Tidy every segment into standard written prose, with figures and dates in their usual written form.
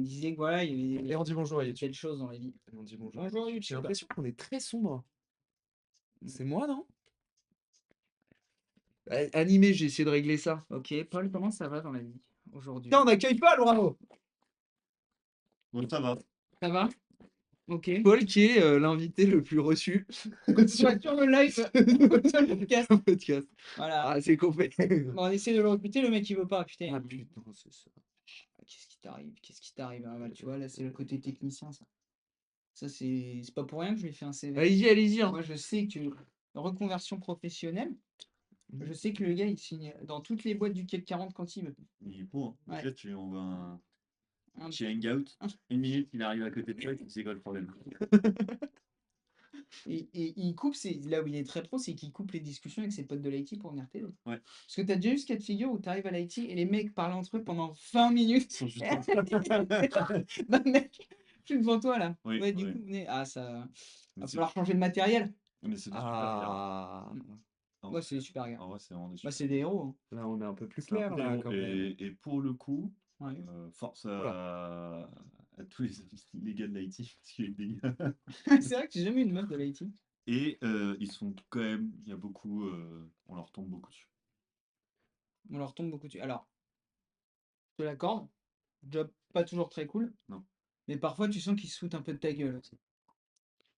disait que voilà, il y avait Et on dit bonjour à des YouTube. belles choses dans la vie. Et on dit bonjour. Bonjour J'ai YouTube. l'impression qu'on est très sombre. C'est moi, non? Animé, j'ai essayé de régler ça. Ok, Paul, comment ça va dans la vie aujourd'hui? Putain, on n'accueille pas, bravo! Bon, ça va. Ça va? Ok. Paul qui est l'invité le plus reçu sur Sur le live, sur le podcast. le podcast. Voilà. Ah, c'est complet. Bon, on essaie de le recruter, le mec il veut pas, putain. Ah putain, c'est ça. Qu'est-ce qui t'arrive? Qu'est-ce qui t'arrive? Ah, bah, tu vois, là, c'est le côté technicien, ça. Ça, c'est pas pour rien que je lui ai fait un CV. Allez-y, allez-y. Hein. Moi, je sais que reconversion professionnelle, je sais que le gars, il signe dans toutes les boîtes du CAC 40 quand il veut. Il est pour. Ouais. Peut-être tu lui envoies Un un petit hangout. Une minute, il arrive à côté de toi et c'est quoi le problème? Et il coupe, là où il est très pro, c'est qu'il coupe les discussions avec ses potes de l'IT pour venir t'aider. Ouais. Parce que t'as déjà eu ce cas de figure où t'arrives à l'IT et les mecs parlent entre eux pendant 20 minutes. Ils sont juste Bah, mec, je suis devant toi là. Oui, Ouais, du oui. coup, venez. Ah, ça. Mais Va c'est falloir changer de matériel. mais c'est des super gars. Ah. En Ouais, vrai, c'est des super gars. En vrai, c'est vraiment des Bah, super c'est des héros. Là, on est un peu plus C'est un clair, peu des là, héros. quand même. Et pour le coup, Ouais. force à tous les gars de l'IT, parce qu'il y a des gars. C'est vrai que j'ai jamais eu une meuf de l'IT. Et ils sont quand même, il y a beaucoup, on leur tombe beaucoup dessus. On leur tombe beaucoup dessus. Alors, je te l'accorde. Job pas toujours très cool. Non. Mais parfois, tu sens qu'ils se foutent un peu de ta gueule aussi.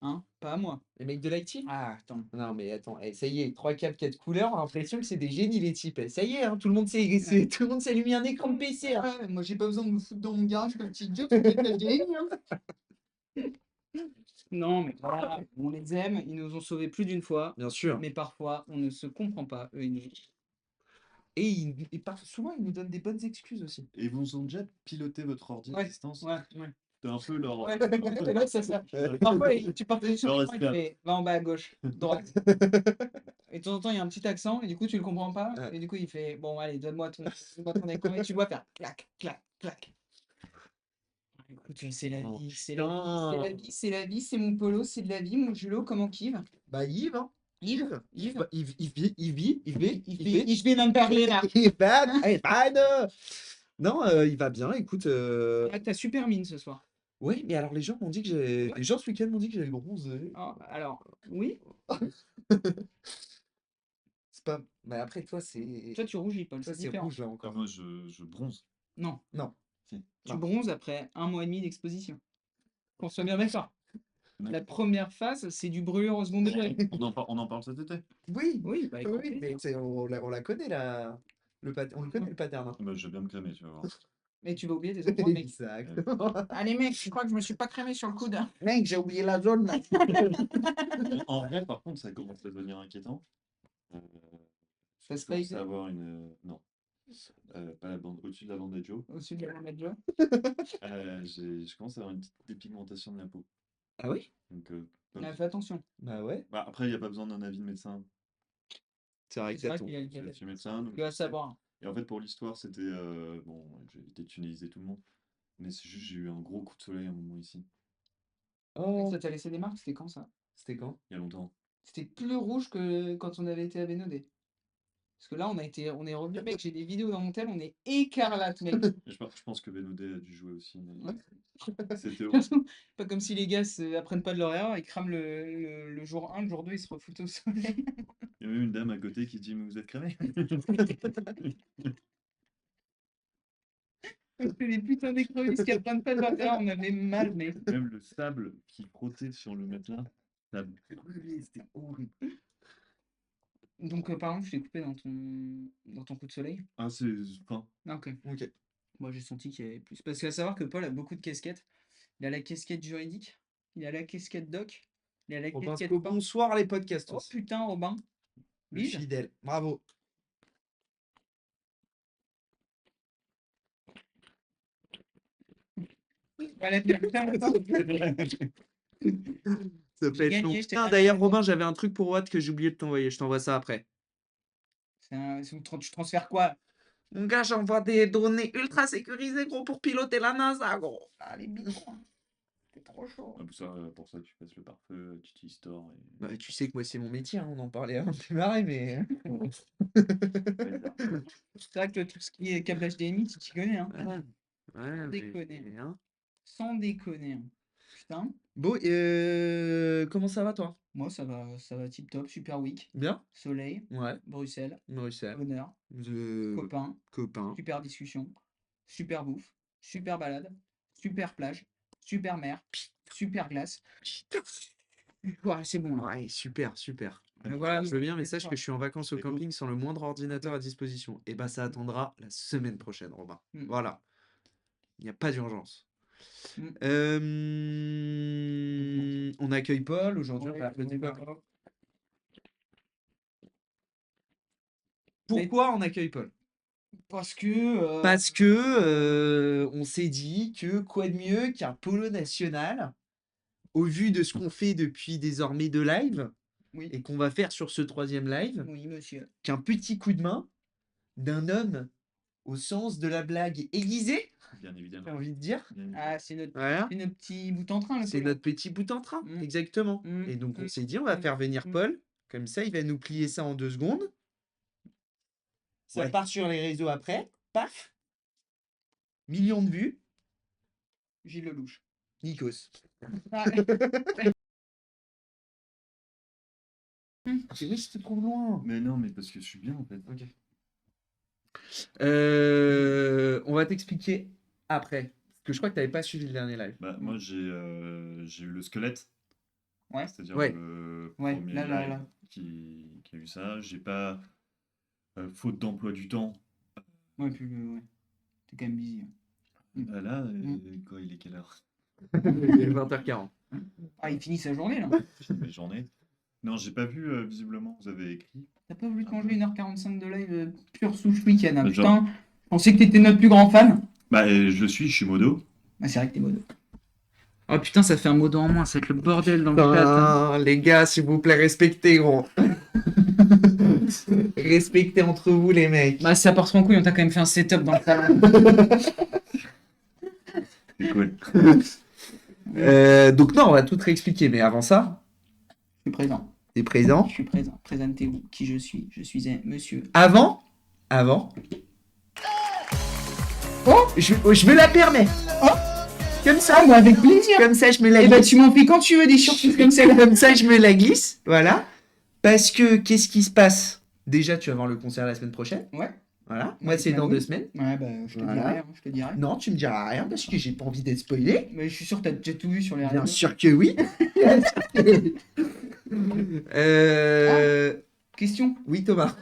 Hein? Pas à moi. Les mecs de l'IT? Ah, attends. Non, mais attends, ça y est, 3 câbles, 4 couleurs, l'impression que c'est des génies, les types. Ça y est, hein, tout le monde s'est allumé un écran de PC. Hein. Ouais, moi, j'ai pas besoin de me foutre dans mon garage comme petit job, c'est des génie, hein. Non, mais voilà, on les aime, ils nous ont sauvés plus d'une fois, Bien sûr. mais parfois, on ne se comprend pas, eux et nous. Et souvent, ils nous donnent des bonnes excuses aussi. Et ils vous ont déjà piloté votre ordi à Ouais, distance? ouais, ouais. C'est un peu leur. Ouais, ouais, c'est ça. Parfois, tu partages sur Leur l'écran, il te esclave. fait va en bas à gauche, droite. Et de temps en temps, il y a un petit accent, et du coup, tu le comprends pas. Ouais. Et du coup, il fait bon, allez, donne-moi ton écran, et tu dois faire clac, clac, clac. Écoute, c'est la Oh, vie, c'est la vie, c'est putain. la vie, c'est la vie, c'est mon polo, c'est de la vie, mon Julo, comment kive? Bah, Yves, hein. Yves, Yves. Bah, Yves vit. Ich bin ein Berliner. Non, il va bien, écoute. Ah, t'as super mine ce soir. Ouais, mais alors les gens m'ont dit que j'ai. Les gens ce week-end m'ont dit que j'avais bronzé. Ah, alors, oui, C'est pas. Mais après, toi, c'est. toi tu rougis, Paul, Toi, c'est c'est différent. rouge là Ah, encore. moi, je bronze. Non, Non. Si. tu Non. bronzes après 1 mois et demi d'exposition. Qu'on soit bien d'accord. La première phase, c'est du brûlure au second degré. On en parle cet été. Oui, Oui, bah, écoute, oui, mais on la connaît là. On le connaît le pattern. Hein. Bah, je vais bien me crémer, tu vas voir. mais tu vas oublier des enfants, mec. Exactement. Allez, mec, je crois que je me suis pas crémé sur le coude. Mec, j'ai oublié la zone là. En vrai, par contre, ça commence à devenir inquiétant. Ça Je se commence paye à avoir une. Non. Pas la bande. Au-dessus de la bande d'Adjo. au-dessus de la média. Je commence à avoir une petite dépigmentation de la peau. Ah oui? Donc, Ah, fais attention. Bah ouais. bah, après, il n'y a pas besoin d'un avis de médecin. C'est vrai que C'est ça vrai tombe. qu'il y a Je le suis médecin. Donc Tu vas savoir. Et en fait, pour l'histoire, c'était. Bon, j'ai évité de tunneliser tout le monde. Mais c'est juste, j'ai eu un gros coup de soleil à un moment ici. Oh, Ça t'a laissé des marques, c'était quand ça? c'était quand? Il y a longtemps. C'était plus rouge que quand on avait été à Bénodet. Parce que là, on est revenu, mec, j'ai des vidéos dans mon tel, on est écarlate, mec. Et je pense que Bénodet a dû jouer aussi. Mais c'était De toute façon, pas comme si les gars apprennent pas de leur erreur, ils crament le jour 1, le jour 2, ils se refoutent au soleil. Il y a même une dame à côté qui dit: mais vous êtes cramé? C'est des putains d'écrevisses qui apprennent pas de leur erreur, on avait mal, mec. Même le sable qui frottait sur le matelas, ça brûlait, c'était horrible. Donc, par exemple, je t'ai coupé dans ton coup de soleil. Ah, c'est. Enfin, Ah, ok. Ok. Moi, j'ai senti qu'il y avait plus. Parce qu'à savoir que Paul a beaucoup de casquettes. Il a la casquette juridique, il a la casquette doc, il a la Robin casquette Sco, pain. bonsoir les podcasters. Oh putain, Robin. Le Bise. fidèle. Bravo. Voilà, putain, Ça J'ai fait gagné, long. je t'ai Putain, pas d'ailleurs, gagné. Robin, j'avais un truc pour Watt que j'ai oublié de t'envoyer. Je t'envoie ça après. Tu transfères quoi? Mon gars, j'envoie des données ultra sécurisées, gros, pour piloter la NASA, gros. Allez, bidon. T'es trop chaud. pour ça, tu passes le pare-feu, tu t'y stores. Et... Bah, tu sais que moi, c'est mon métier, hein, on en parlait avant de démarrer, mais. C'est vrai que tout ce qui est câble HDMI, tu t'y connais, hein. Ouais, Déconner. mais, hein. Sans déconner, hein. Putain, Bon, comment ça va, toi? moi ça va tip top, super week. Bien? Soleil, Ouais. Bruxelles, Bruxelles. bonheur, copains, Copain. super discussion, super bouffe, super balade, super plage, super mer, super glace. Putain. Ouais, c'est bon là. Ouais, super, super. Donc voilà, Je veux bien, mais sache que je suis en vacances au C'est beau. camping sans le moindre ordinateur à disposition. Et bah, ça attendra la semaine prochaine, Robin. Mm. Voilà. Il n'y a pas d'urgence. Mm. On accueille Paul aujourd'hui. On Ouais, va appeler Paul. voilà. Pourquoi on accueille Paul? Parce que Parce que on s'est dit que quoi de mieux qu'un polo national, au vu de ce qu'on fait depuis désormais 2 lives oui, et qu'on va faire sur ce 3e live, oui, monsieur. qu'un petit coup de main d'un homme au sens de la blague aiguisée, Bien j'ai évidemment. envie de dire. Bien évidemment. Ah, Voilà. c'est notre petit bout en train, le C'est polo. notre petit bout en train, Mm. exactement. Mm. Et donc on Mm. s'est dit, on va Mm. faire venir Mm. Paul, comme ça il va nous plier ça en 2 secondes. Ça Ouais. part sur les réseaux après, paf, millions de vues, Gilles Lelouch. Nikos. Ah, C'est oui, c'était trop loin. Mais non, mais parce que je suis bien en fait. Ok. On va t'expliquer après. Parce que je crois que tu n'avais pas suivi le dernier live. Bah, moi j'ai eu le squelette, ouais. c'est-à-dire Ouais. le Ouais, premier là, là, live là. qui a eu ça. J'ai pas, faute d'emploi du temps. Ouais, puis ouais. T'es quand même busy. Mm. Bah là, Mm. quoi, il est quelle heure? Il est 20h40. Ah, il finit sa journée là. Mes journées. Non, j'ai pas vu, visiblement, vous avez écrit. T'as pas voulu te manger 1h45 de live pure souche week-end, hein, Bah, putain. Je pensais que t'étais notre plus grand fan. Bah, je suis modo. Bah, c'est vrai que t'es modo. Oh putain, ça fait un modo en moins, ça va être le bordel dans le chat. hein. Putain, les gars, s'il vous plaît, respectez, gros. Respectez entre vous, les mecs. Bah, ça part trop en couille, on t'a quand même fait un setup dans le salon. C'est cool. Donc non, on va tout te réexpliquer, mais avant ça, Je suis présent. t'es présent. Je suis présent. Présentez-vous. Qui je suis? Je suis un monsieur. Avant. Oh, je me la permets. Oh. Comme ça. Ah, bah, avec plaisir. Comme ça, je me la Eh glisse. bah, tu m'en fais quand tu veux des surprises comme ça. Comme ça, je me la glisse. Voilà. Parce que, qu'est-ce qui se passe? Déjà, tu vas voir le concert la semaine prochaine. Ouais. Voilà. Moi, c'est dans 2 semaines. Ouais, bah, je te Voilà. dirai. Je te dirai. Non, tu me diras rien parce que j'ai pas envie d'être spoilé. Mais je suis sûr que t'as déjà tout vu sur les Bien réseaux. sûr que oui. Question. Oui, Thomas.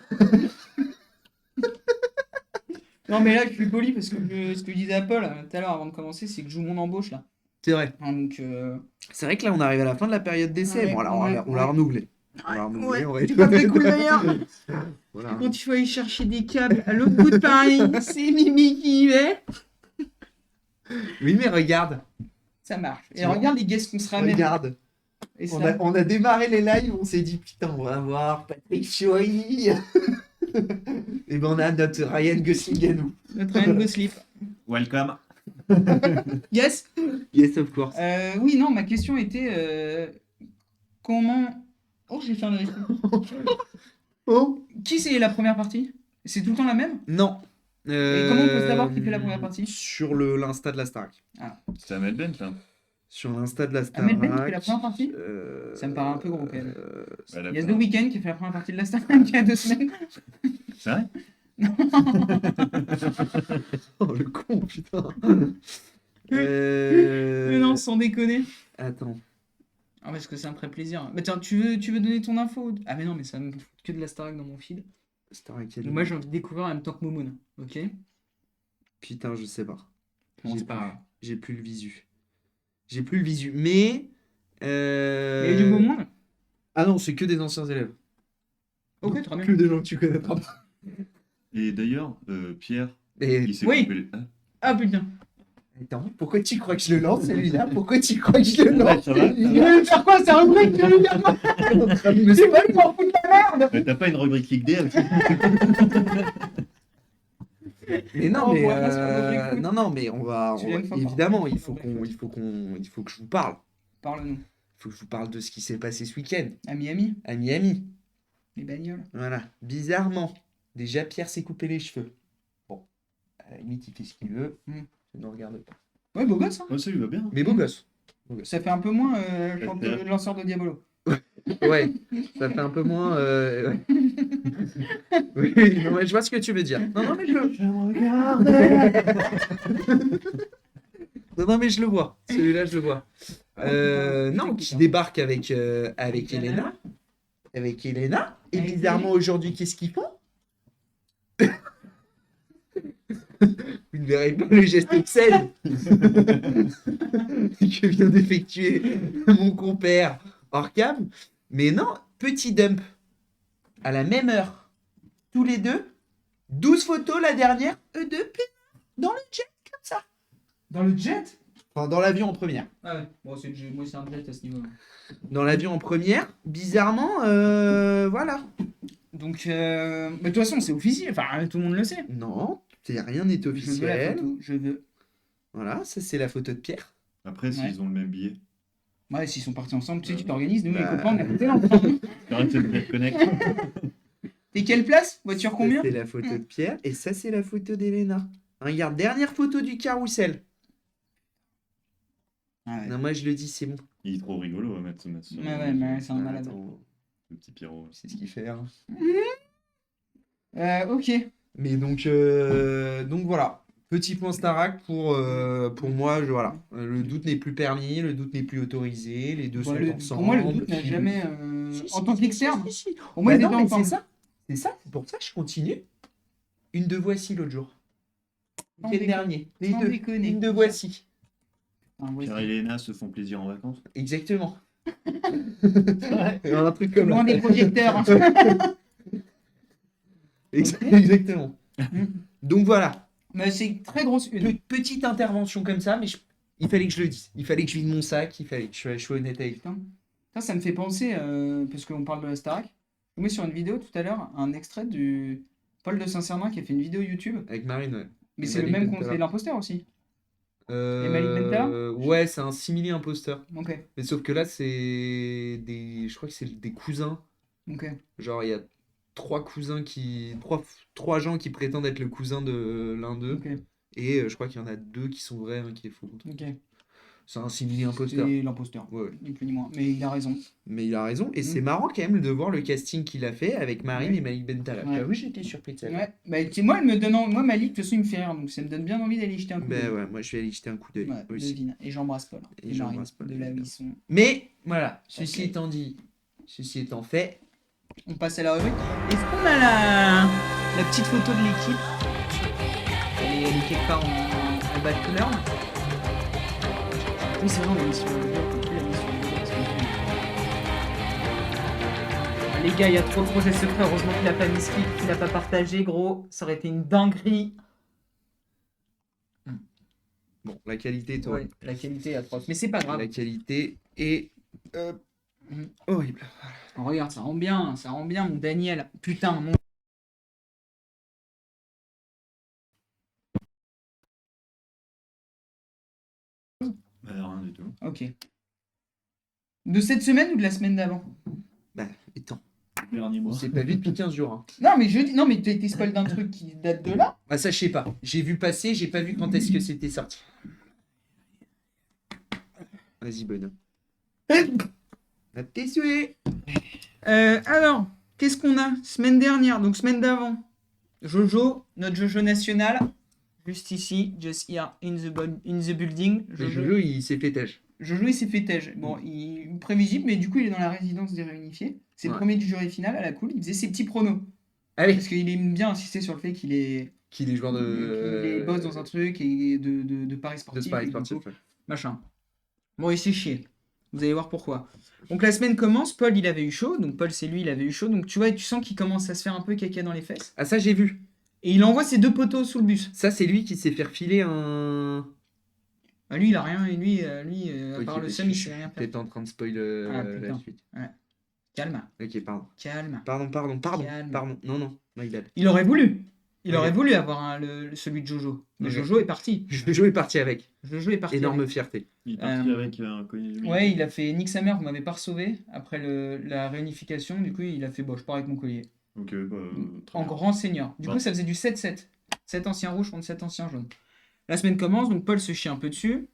Non, mais là, je suis poli parce que ce que disait Apple tout à l'heure avant de commencer, c'est que je joue mon embauche là. C'est vrai. Hein, donc, C'est vrai que là, on arrive à la fin de la période d'essai. Ouais, Bon, alors, ouais, on l'a ouais. renouvelé. On l'a renouvelé. On va c'est être pas très honnête. cool d'ailleurs. Voilà. Quand il faut aller chercher des câbles à l'autre bout de Paris, c'est Mimi qui y va. Oui, mais regarde. Ça marche. Et Tu vois. regarde les guests qu'on se ramène. Regarde. Et On ça, a démarré les lives. On s'est dit, putain, on va voir Patrick Fiori. Et ben, on a notre Ryan Gosling à nous. notre Ryan Gosling. Welcome. Yes. Yes, of course. Oui, non, ma question était comment. Oh, je vais faire le rythme. Oh. Qui c'est la première partie? C'est tout le temps la même? Non. Et comment on peut savoir qui fait la première partie? Sur l'Insta de la Starac. C'est Amel Bent là. Sur l'Insta de la Starac. Ahmed Ben qui fait la première partie? Ça me paraît un peu gros, quand même. Elle a Il y a pas- The Weeknd qui a fait la première partie de la Star il y a 2 semaines. C'est vrai? Oh, le con, putain. Mais non, sans déconner. Attends. Ah, parce que ça me ferait plaisir. Bah tiens, tu veux donner ton info? Ah, mais non, mais ça me fout que de la Starac dans mon feed. Starac Donc Academy. moi, j'ai envie de découvrir en même temps que Momoun. Ok? Putain, je sais pas. Bon, J'ai c'est pas plus. grave. J'ai plus le visu. J'ai plus le visu. Mais. Il y a eu du beau monde? Ah non, c'est que des anciens élèves. Ok, très bien. Que des gens que tu connaîtras pas. Et d'ailleurs, Pierre, Et... il s'est Oui. coupé les... Hein Ah putain. Attends, pourquoi tu crois que je le lance celui-là? Pourquoi tu crois que je le lance ça va, Il veut faire quoi? C'est un truc, tu veux dire quoi? C'est pas lui, m'en fout de la merde! Mais t'as pas une rubrique Ligue D aussi? Mais non, Oh, mais voilà, c'est pas vrai, écoute. non, mais on va Tu viens de faire évidemment, parler. il faut que je vous parle. Parle-nous. Il faut que je vous parle de ce qui s'est passé ce week-end À Miami, à Miami. les bagnoles. Voilà, bizarrement, déjà Pierre s'est coupé les cheveux. Bon, à la limite, il fait ce qu'il veut. Ça ne nous regarde pas. Ouais, beau gosse, hein. Ouais, ça lui va bien. Mais beau gosse. Ça fait un peu moins lanceur de Diabolo. Ouais, ça fait un peu moins. Ouais. Oui, non, mais je vois ce que tu veux dire. Non, mais je non, mais je le vois. Celui-là, je le vois. Non, qui débarque avec Elena. Avec Elena. Et Avec bizarrement, Elena. aujourd'hui, qu'est-ce qu'ils font? Vous ne verrez pas le geste obscène que vient d'effectuer mon compère Orcam. Mais non, petit dump. À la même heure. Tous les deux. 12 photos la dernière. Eux deux, dans le jet, comme ça. Dans le jet? Enfin, dans l'avion en première. Ah ouais, bon, moi c'est un jet à ce niveau-là. Dans l'avion en première, bizarrement, voilà. Donc, mais de toute façon, c'est officiel, enfin, tout le monde le sait. Non, rien n'est Je veux la officiel. photo, je veux. Voilà, ça c'est la photo de Pierre. Après, s'ils ont le même billet. Ouais, s'ils sont partis ensemble, tu sais, tu Ouais. t'organises. Nous, les Bah. copains, on a côté ensemble. Arrête de me connect. T'es quelle place? Voiture Ça, combien? c'est la photo de Pierre et ça c'est la photo d'Elena. Regarde, dernière photo du carrousel. Ah ouais. Non, moi je le dis, c'est bon. Il est trop rigolo à mettre sur. Ouais, mais c'est un Ah, malade. attends, Le petit Pierrot. c'est ce qu'il fait. Hein. Ok. Mais donc voilà. Petit point Starac pour moi. Voilà. Le doute n'est plus permis, le doute n'est plus autorisé. Les deux Bon, sont ensemble. pour moi, le doute n'a jamais. Si, En si, tant si, qu'externe, si, si, si. au moins Bah ils non, étaient mais ensemble. c'est ça. C'est pour ça que je continue. Une de voici l'autre jour. Sans Quel déconner. dernier? Les Sans deux. déconner. Une de voici. Ah, ouais, Pierre et Léna se font plaisir en vacances. Exactement. Un truc comme loin là. des projecteurs. Exactement. Mm. Donc voilà. Mais c'est très grosse une. Petite intervention comme ça, mais il fallait que je le dise. Il fallait que je vide mon sac. Il fallait que je sois honnête avec toi. Putain. Ça me fait penser, parce qu'on parle de la Starac. Je mets sur une vidéo tout à l'heure un extrait du Paul de Saint-Cernin qui a fait une vidéo YouTube. Avec Marine, ouais. Mais Et c'est le Malik même qu'on Bentala. fait l'imposteur aussi. Malik Bentala Ouais, c'est un simili imposteur. Ok, Mais sauf que là, c'est des. Je crois que c'est des cousins. ok. Genre, il y a trois cousins qui. Trois gens qui prétendent être le cousin de l'un d'eux. Ok, Et je crois qu'il y en a deux qui sont vrais, un qui est faux. ok. C'est un simili imposteur. C'est l'imposteur, Ouais. ni plus ni moins. Mais il a raison. Mais il a raison. Et Mm. c'est marrant quand même de voir le casting qu'il a fait avec Marine Ouais. et Malik Bentala. Ouais. J'avoue, j'étais surpris de ça. Ouais, bah, moi, moi, Malik, de toute façon, il me fait rire, donc ça me donne bien envie d'aller y jeter un coup d'œil. Ben ouais, moi je vais aller jeter un coup d'œil Ouais, aussi. devine. Et j'embrasse Paul. Et Marine, j'embrasse Paul, de là où évidemment. ils sont. Mais voilà, ceci Ok. étant dit, ceci étant fait, On passe à la rubrique. Est-ce qu'on a la petite photo de l'équipe? Elle est quelque part en bas de couleur. Oui, c'est vrai, on l'a mis sur le blog. On l'a mis sur le blog, parce que- Ah, les gars, il y a trop de projets secrets. Heureusement qu'il a pas mis skip, qu'il a pas partagé, gros. Ça aurait été une dinguerie. bon, la qualité, toi, Ouais, la qualité est atroce. Mais c'est pas grave. la qualité est horrible. Oh, regarde, ça rend bien, mon Daniel. Putain, mon. Bah, rien du tout. Ok. De cette semaine ou de la semaine d'avant? Bah, étant, Dernier on mois. s'est pas vu depuis 15 jours. Hein. Non, mais non, mais t'as été spoil d'un truc qui date de là. Ah, ça, je sais pas. J'ai vu passer, j'ai pas vu quand est-ce que c'était sorti. Vas-y, bonhomme. À tes souhaits. Alors, qu'est-ce qu'on a? Semaine dernière, donc semaine d'avant. Jojo, notre Jojo national. Juste ici, just here in the building. Le Jojo, il s'est fait têche. Jojo, il s'est fait tège. Bon, il prévisible, mais du coup, il est dans la résidence des réunifiés. C'est le Ouais. premier du jury final, à la cool. Il faisait ses petits pronos. Allez, Parce qu'il aime bien insister sur le fait qu'il est, qu'il est joueur qu'il de. bosse dans un truc et de paris de sportifs. Paris et du coup, sportif. Ouais. machin. Bon, il s'est chié. Vous allez voir pourquoi. Donc la semaine commence, Paul il avait eu chaud, donc Paul c'est lui, il avait eu chaud, donc tu vois, tu sens qu'il commence à se faire un peu caca dans les fesses. Ah, ça, j'ai vu. Et il envoie ses deux poteaux sous le bus. Ça, c'est lui qui s'est fait refiler un. Ah, lui il a rien, et lui, à Ok, part le parce seum, que il je sait rien suis faire. peut-être en train de spoil Ah, la putain. suite. Calme, Ok, pardon. calme. Pardon. Calme. Non, my bad. Il aurait voulu. Il Ouais. aurait voulu avoir celui de Jojo. Mais Ok. Jojo est parti. Jojo est parti avec. Jojo est parti. Énorme avec. fierté. Il est parti Euh, avec un collier de Ouais, il a fait nique sa mère, vous m'avez pas sauvé après la réunification. Du coup, il a fait bon, je pars avec mon collier. Ok, bah, très En bien. grand seigneur. Du Bon. coup, ça faisait du 7-7. 7 anciens rouges contre 7 anciens jaunes. La semaine commence, donc Paul se chie un peu dessus.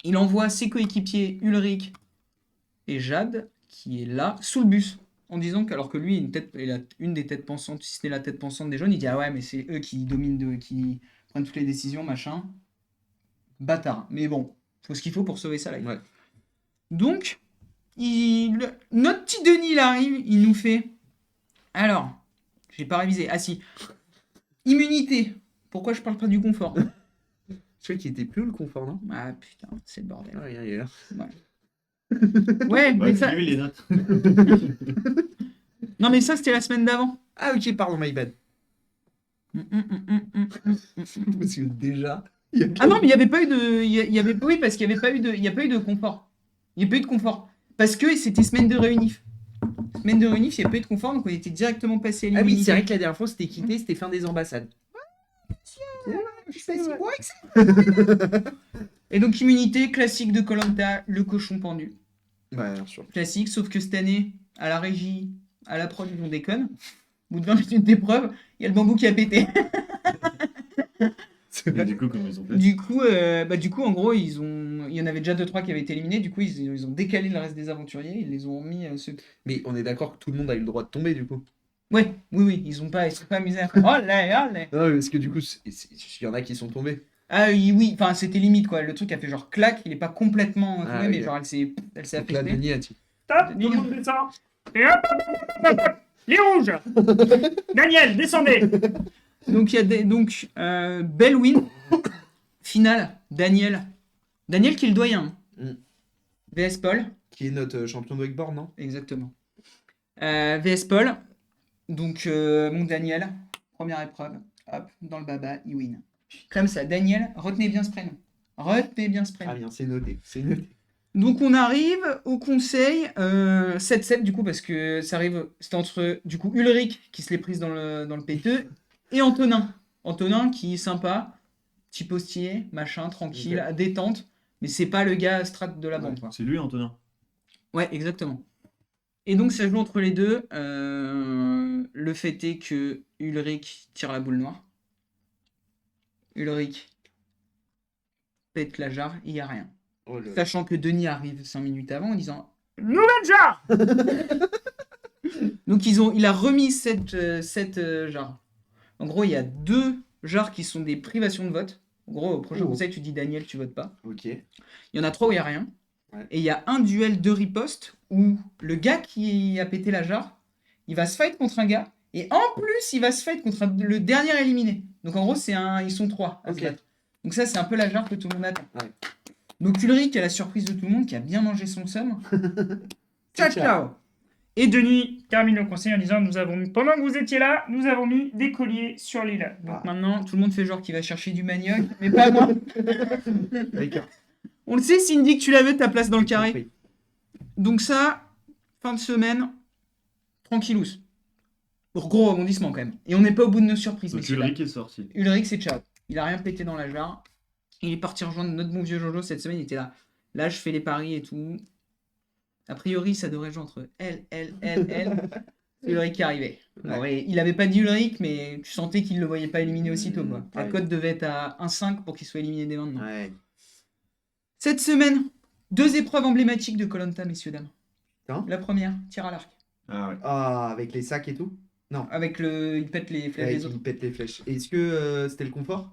Il envoie ses coéquipiers Ulrich et Jade, qui est là, sous le bus, en disant qu'alors que lui, il a une des têtes pensantes, si ce n'est la tête pensante des jeunes, il dit ah ouais, mais c'est eux qui dominent, qui prennent toutes les décisions, machin. Bâtard. Mais bon, faut ce qu'il faut pour sauver sa life. Ouais. Donc, notre petit Denis, il arrive, il nous fait. Alors, j'ai pas révisé. Ah si. Immunité. Pourquoi je parle pas du confort? Je crois qu'il était plus le confort, non? Ah putain, c'est le bordel. Ah, regarde, il est là. Ouais, mais Ouais, ça. lui, les notes. Non, mais ça, c'était la semaine d'avant. Ah, ok, pardon, my bad. Parce que déjà. Ah non, mais il n'y avait pas eu de. Oui, parce qu'il n'y avait pas eu de. Il n'y a pas eu de confort. Il n'y a pas eu de confort. Parce que c'était semaine de réunif. Semaine de réunif, il n'y a pas eu de confort, donc on était directement passé à Ah oui, l'immunité. c'est vrai que la dernière fois, c'était quitté, c'était fin des ambassades. Je fais si moi que ça. Et donc, immunité, classique de Koh-Lanta, le cochon pendu. Ouais, bien sûr. Classique, sauf que cette année, à la régie, à la prod, on déconne. Au bout de 20 minutes d'épreuve, il y a le bambou qui a pété. Et du coup, comment ils ont fait? Du coup, en gros, il y en avait déjà 2-3 qui avaient été éliminés. Du coup, ils ont décalé le reste des aventuriers. Ils les ont mis ceux. Mais on est d'accord que tout le monde a eu le droit de tomber, du coup. Ouais, oui, ils sont pas amusés à faire. Oh là. Non, mais parce que du coup, il y en a qui sont tombés. Ah oui, enfin, c'était limite quoi. Le truc a fait genre clac. Il est pas complètement tombé, Ah, mais ok. genre elle s'est Donc là, affectée. Denis a dit. Stop, tout le monde descend. Et hop, hop, hop. Les rouges. Daniel, descendez. Donc il y a belle win finale. Daniel qui est le doyen. Mm. VS Paul. Qui est notre champion de wakeboard, non? Exactement. VS Paul. Donc, mon Daniel, première épreuve, hop, dans le baba, il win. Comme ça, Daniel, retenez bien ce prénom. Retenez bien ce prénom. Ah bien, c'est noté, c'est noté. Donc, on arrive au conseil 7-7, du coup, parce que ça arrive, c'était entre, du coup, Ulrich, qui se l'est prise dans le P2, et Antonin. Antonin, qui est sympa, petit postier, machin, tranquille, Ok. détente, mais c'est pas le gars strat de la bande, quoi. C'est lui, Antonin. Ouais, exactement. Et donc, ça joue entre les deux. Le fait est que Ulrich tire la boule noire. Ulrich pète la jarre, il n'y a rien. Oh là là. Sachant que Denis arrive 5 minutes avant en disant. Nouvelle jarre. Donc, il a remis cette jarre. En gros, il y a 2 jarres qui sont des privations de vote. En gros, au prochain Oh. conseil, tu dis Daniel, tu votes pas. Ok. Il y en a 3 où il n'y a rien. Ouais. Et il y a un duel de riposte où le gars qui a pété la jarre, il va se fight contre un gars. Et en plus, il va se fight contre le dernier éliminé. Donc en gros, ils sont 3 à se Ok. battre. Donc ça, c'est un peu la jarre que tout le monde attend. Ouais. Donc Ulrich, à la surprise de tout le monde, qui a bien mangé son somme. Ciao, ciao. Et Denis termine le conseil en disant pendant que vous étiez là, nous avons mis des colliers sur l'île. Donc Ah. maintenant, tout le monde fait genre qu'il va chercher du manioc, mais pas moi. D'accord. On le sait, Cindy, que tu l'avais ta place dans le carré. Oui. Donc ça, fin de semaine, tranquillous. Gros rebondissement quand même. Et on n'est pas au bout de nos surprises. Donc messieurs, dames. Ulrich est sorti. Ulrich, c'est ciao. Il a rien pété dans la jarre. Il est parti rejoindre notre bon vieux Jojo cette semaine. Il était là. Là, je fais les paris et tout. A priori, ça devrait jouer entre elle. C'est Ulrich qui arrivait. Bon, et il avait pas dit Ulrich, mais tu sentais qu'il le voyait pas éliminé aussitôt, quoi. La Ouais. cote devait être à 1,5 pour qu'il soit éliminé dès maintenant. Ouais. Cette semaine, 2 épreuves emblématiques de Koh-Lanta, messieurs, dames. Hein La première, tir à l'arc. Ah ouais. Ah, avec les sacs et tout? Avec il pète les flèches Ouais, des autres. il pète les flèches. Est-ce que c'était le confort?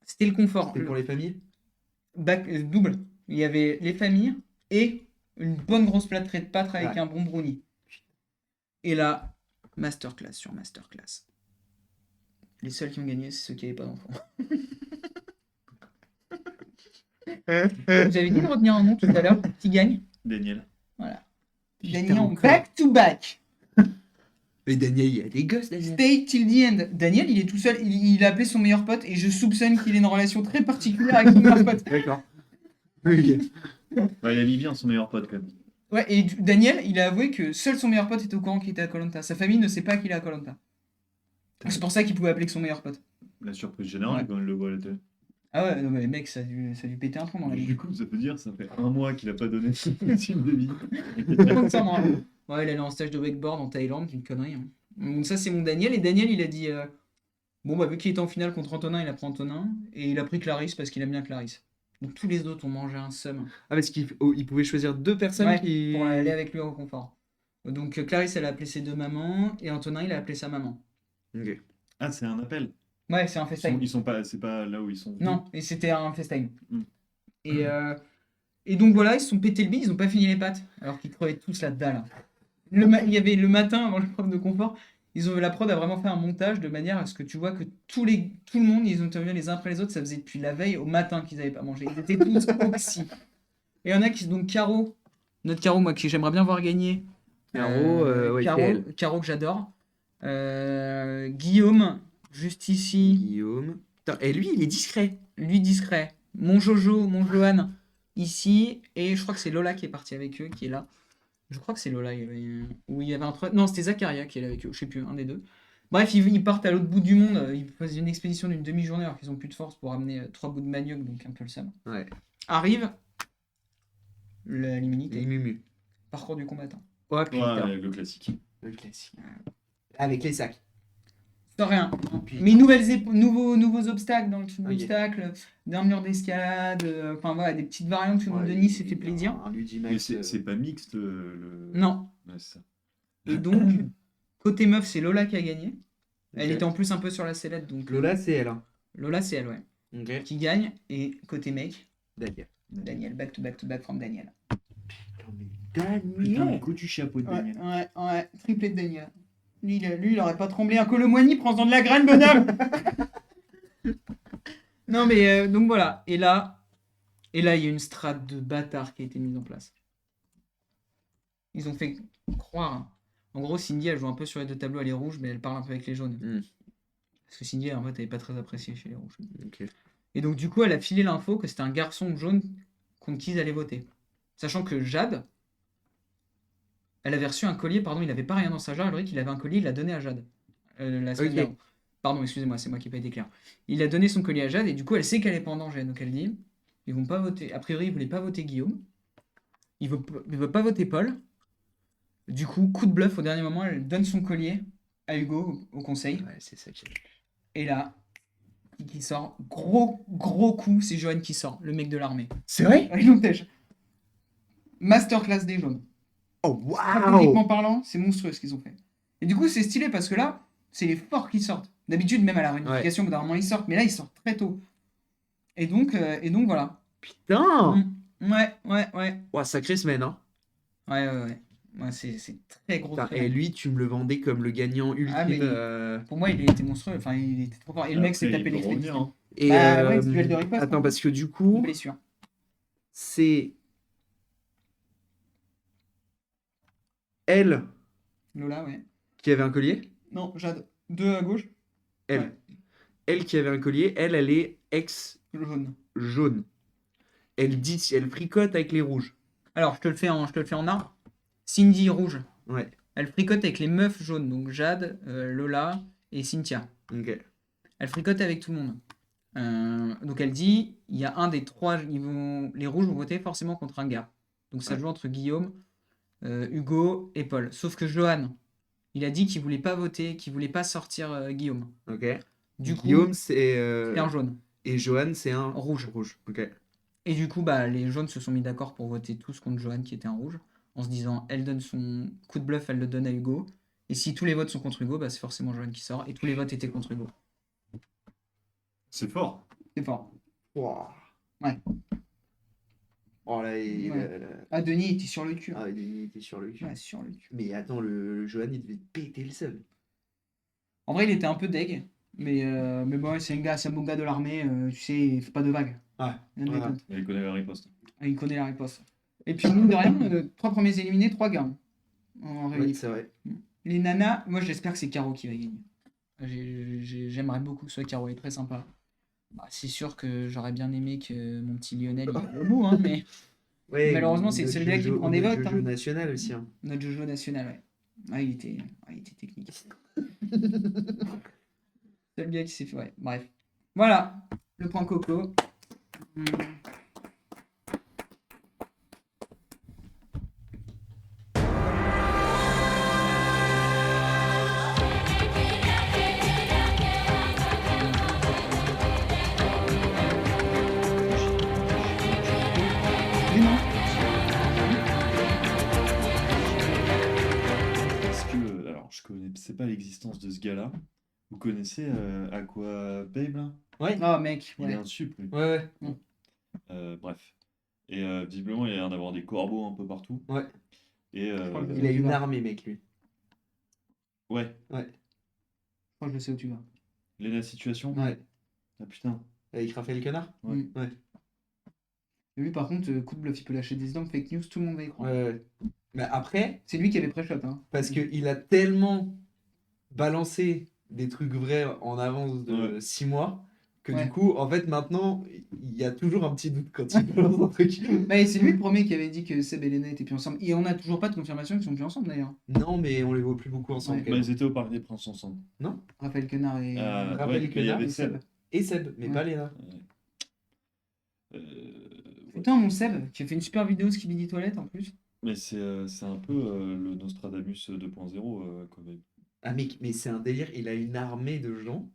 C'était le confort. C'était pour les familles? Double. Il y avait les familles et une bonne grosse plâtrée de pâte avec Ouais. un bon brownie. Et là, masterclass sur masterclass. Les seuls qui ont gagné, c'est ceux qui n'avaient pas d'enfants. Vous avez dit de retenir un nom tout à l'heure qui gagne. Daniel. Voilà. Putain, Gagnant encore. back to back. Mais Daniel, il y a des gosses, Daniel. Stay till the end. Daniel, il est tout seul. Il a appelé son meilleur pote et je soupçonne qu'il ait une relation très particulière avec son meilleur pote. D'accord. Ok. Ouais, il a mis bien son meilleur pote quand même. Ouais, et Daniel, il a avoué que seul son meilleur pote était au courant qu'il était à Koh-Lanta. Sa famille ne sait pas qu'il est à Koh-Lanta. C'est pour ça qu'il pouvait appeler que son meilleur pote. La surprise générale Ouais. quand il le voit à la télé. Ah ouais, non, mais mec, ça a dû péter un plomb dans la vie. Du coup, ça veut dire ça fait 1 mois qu'il a pas donné son type de vie. Donc ça, moi. Ouais, il allait en stage de wakeboard en Thaïlande, une connerie. Hein. Donc ça, c'est mon Daniel. Et Daniel, il a dit Bon, bah, vu qu'il était en finale contre Antonin, il a pris Antonin. Et il a pris Clarisse parce qu'il aime bien Clarisse. Donc tous les autres ont mangé un seum. Ah, parce qu'il il pouvait choisir 2 personnes Ouais, qui. pour aller avec lui au confort. Donc Clarisse, elle a appelé ses 2 mamans. Et Antonin, il a appelé sa maman. Ok. Ah, c'est un appel. Ouais, c'est un Ils FaceTime. sont pas, c'est pas là où ils sont. Non, et c'était un FaceTime. Mm. Et donc voilà, ils se sont pété le bide, ils ont pas fini les pattes. Alors qu'ils crevaient tous la dalle. Il y avait le matin avant l'épreuve de confort. La prod a vraiment fait un montage de manière à ce que tu vois que tout le monde, ils ont terminé les uns après les autres, ça faisait depuis la veille au matin qu'ils n'avaient pas mangé. Ils étaient tous oxy. Et il y en a qui, donc Caro, notre Caro, moi, qui j'aimerais bien voir gagner. Caro, ouais, c'est elle. Caro que j'adore. Guillaume, juste ici, Guillaume. Putain, et lui, il est discret. lui discret. Mon Jojo, mon Johan, ici. Et je crois que c'est Lola qui est partie avec eux, qui est là. Je crois que c'est Lola. Où il y avait un truc. Non, c'était Zacharia qui est là avec eux. Je sais plus, un des deux. Bref, ils partent à l'autre bout du monde. Ils faisaient une expédition d'une demi-journée alors qu'ils ont plus de force pour amener 3 bouts de manioc, donc un peu le seum. Ouais. Arrive l'immunité. Les mumus. Parcours du combattant. Oh putain. Ouais, le classique. Le classique. Avec les sacs. Sans rien. Putain. Mais nouveaux obstacles dans le truc Ok. d'obstacles, d'un mur d'escalade, enfin voilà, des petites variantes. Tout le monde de Nice, c'était plaisir. Un Ludimax, Mais c'est pas mixte le. Non. Ouais, c'est ça. Et donc, côté meuf, c'est Lola qui a gagné. Elle Ok. était en plus un peu sur la sellette, donc Lola, c'est elle. Hein. Lola, c'est elle, ouais, Ok. qui gagne. Et côté mec, Daniel. Daniel, back to back from Daniel. Putain, mais Daniel. coup du chapeau de Daniel. Ouais, triplé de Daniel. Lui, il aurait pas tremblé. Un Colomboigny, prends-en de la graine, bonhomme. Non, mais donc voilà. Et là, il y a une strate de bâtard qui a été mise en place. Ils ont fait croire. En gros, Cindy, elle joue un peu sur les 2 tableaux, elle est rouge, mais elle parle un peu avec les jaunes. Mm. Parce que Cindy, en fait, elle n'est pas très appréciée chez les rouges. Ok. Et donc, du coup, elle a filé l'info que c'était un garçon jaune contre qui ils allaient voter. Sachant que Jade, elle avait reçu un collier, pardon, il n'avait pas rien dans sa jarre, Ulrich, il avait un collier, il l'a donné à Jade. La semaine Ok. d'avant. Pardon, excusez-moi, c'est moi qui n'ai pas été clair. Il a donné son collier à Jade, et du coup, elle sait qu'elle est pas en danger. Donc, elle dit, ils vont pas voter. A priori, ils ne voulaient pas voter Guillaume. Ils ne veulent pas voter Paul. Du coup, coup de bluff, au dernier moment, elle donne son collier à Hugo au conseil. Ouais, c'est ça qui est. Et là, qui sort, gros coup, c'est Johan qui sort, le mec de l'armée. C'est vrai? Ils l'ont têche. Masterclass des jaunes. Oh, Stratégiquement waouh! parlant, c'est monstrueux ce qu'ils ont fait. Et du coup, c'est stylé parce que là, c'est les forts qui sortent. D'habitude, même à la réunification, normalement, ils sortent, mais là, ils sortent très tôt. Et donc voilà. Putain! Ouais. Ouah, sacrée semaine, hein. Ouais, c'est très gros. Putain, très et bien. lui, tu me le vendais comme le gagnant ultime. Ah, mais Pour moi, il était monstrueux. Enfin, il était trop fort. Et le mec s'est Après, tapé il peut l'expédition. revenir, hein. Et Bah ouais, c'est duel de riposte, attends, hein. parce que du coup, Blessure. c'est elle Lola, ouais. qui avait un collier. Non, Jade. 2 à gauche. Elle. Ouais. Elle qui avait un collier. Elle est Le jaune. ex-jaune. Elle fricote avec les rouges. Alors, je te le fais en arbre. Cindy rouge. Ouais. Elle fricote avec les meufs jaunes, donc Jade, Lola et Cynthia. Ok. Elle fricote avec tout le monde. Donc elle dit, il y a un des 3, les rouges vont voter forcément contre un gars. Donc ça Ouais. joue entre Guillaume, Hugo et Paul. Sauf que Johan, il a dit qu'il voulait pas voter, qu'il voulait pas sortir Guillaume. Ok. Du coup, Guillaume, c'est. c'est un jaune. Et Johan, c'est un Rouge. rouge. Ok. Et du coup, bah, les jaunes se sont mis d'accord pour voter tous contre Johan qui était un rouge, en se disant, elle donne son coup de bluff, elle le donne à Hugo. Et si tous les votes sont contre Hugo, bah, c'est forcément Johan qui sort. Et tous les votes étaient contre Hugo. C'est fort. C'est fort. Ouah. Ouais. Oh là, Ouais. Ah, Denis était sur le cul. Ah, il était sur le cul. Ouais, sur le cul. Mais attends, le Johan, il devait péter le seum. En vrai, il était un peu deg. Mais bon, c'est un bon gars de l'armée. Tu sais, il fait pas de vagues. Ouais. Il y en a Voilà. d'autres. Il connaît la riposte. Ah, il connaît la riposte. Et puis, mine de rien, 3 premiers éliminés, 3 gars. En Ouais, réunif. c'est vrai. Les nanas, moi j'espère que c'est Caro qui va gagner. J'aimerais beaucoup que ce soit Caro, elle est très sympa. Bah, c'est sûr que j'aurais bien aimé que mon petit Lionel il aille au bout, hein, mais Ouais, Malheureusement, c'est notre celui-là qui Jojo- prend des notre votes, Jojo hein. national aussi. Hein. notre Jojo national, ouais. Ah, il était technique. C'est le gars qui s'est fait, ouais. Bref. Voilà, le point coco. connaissez pas l'existence de ce gars-là. Vous connaissez Aqua Babe là? Ouais. Oh, mec, Il est ouais. un sup, lui. Ouais. Bref. Et visiblement, il y a l'air d'avoir des corbeaux un peu partout. Ouais. Et crois que Il a tu une vas. armée, mec, lui. ouais, Je crois que je sais où tu vas. la situation. Ouais. Ah putain. Avec Raphaël Quenard. Ouais. Mm. Ouais. Et lui, par contre, coup de bluff, il peut lâcher des énormes fake news, tout le monde va y croire. Ouais. Mais après, C'est lui qui avait pré-shot, hein. parce qu'il a tellement balancé des trucs vrais en avance de Ouais. 6 mois que Ouais. du coup, en fait, maintenant, il y a toujours un petit doute quand il balance un truc. Bah, et c'est lui le premier qui avait dit que Seb et Lena étaient plus ensemble. Et on n'a toujours pas de confirmation qu'ils sont plus ensemble d'ailleurs. Non, mais on les voit plus beaucoup ensemble. Ouais. quand Bah, même. ils étaient au Parc des Princes ensemble. Raphaël Quenard et Raphaël Ouais, mais il y Quenard avait et Seb. Seb. Et Seb, mais Ouais. pas Léna. Ouais. Ouais. Putain, mon Seb, qui a fait une super vidéo Skibidi Toilette en plus. Mais c'est un peu le Nostradamus 2.0 quand même. Ah, mec, mais c'est un délire. Il a une armée de gens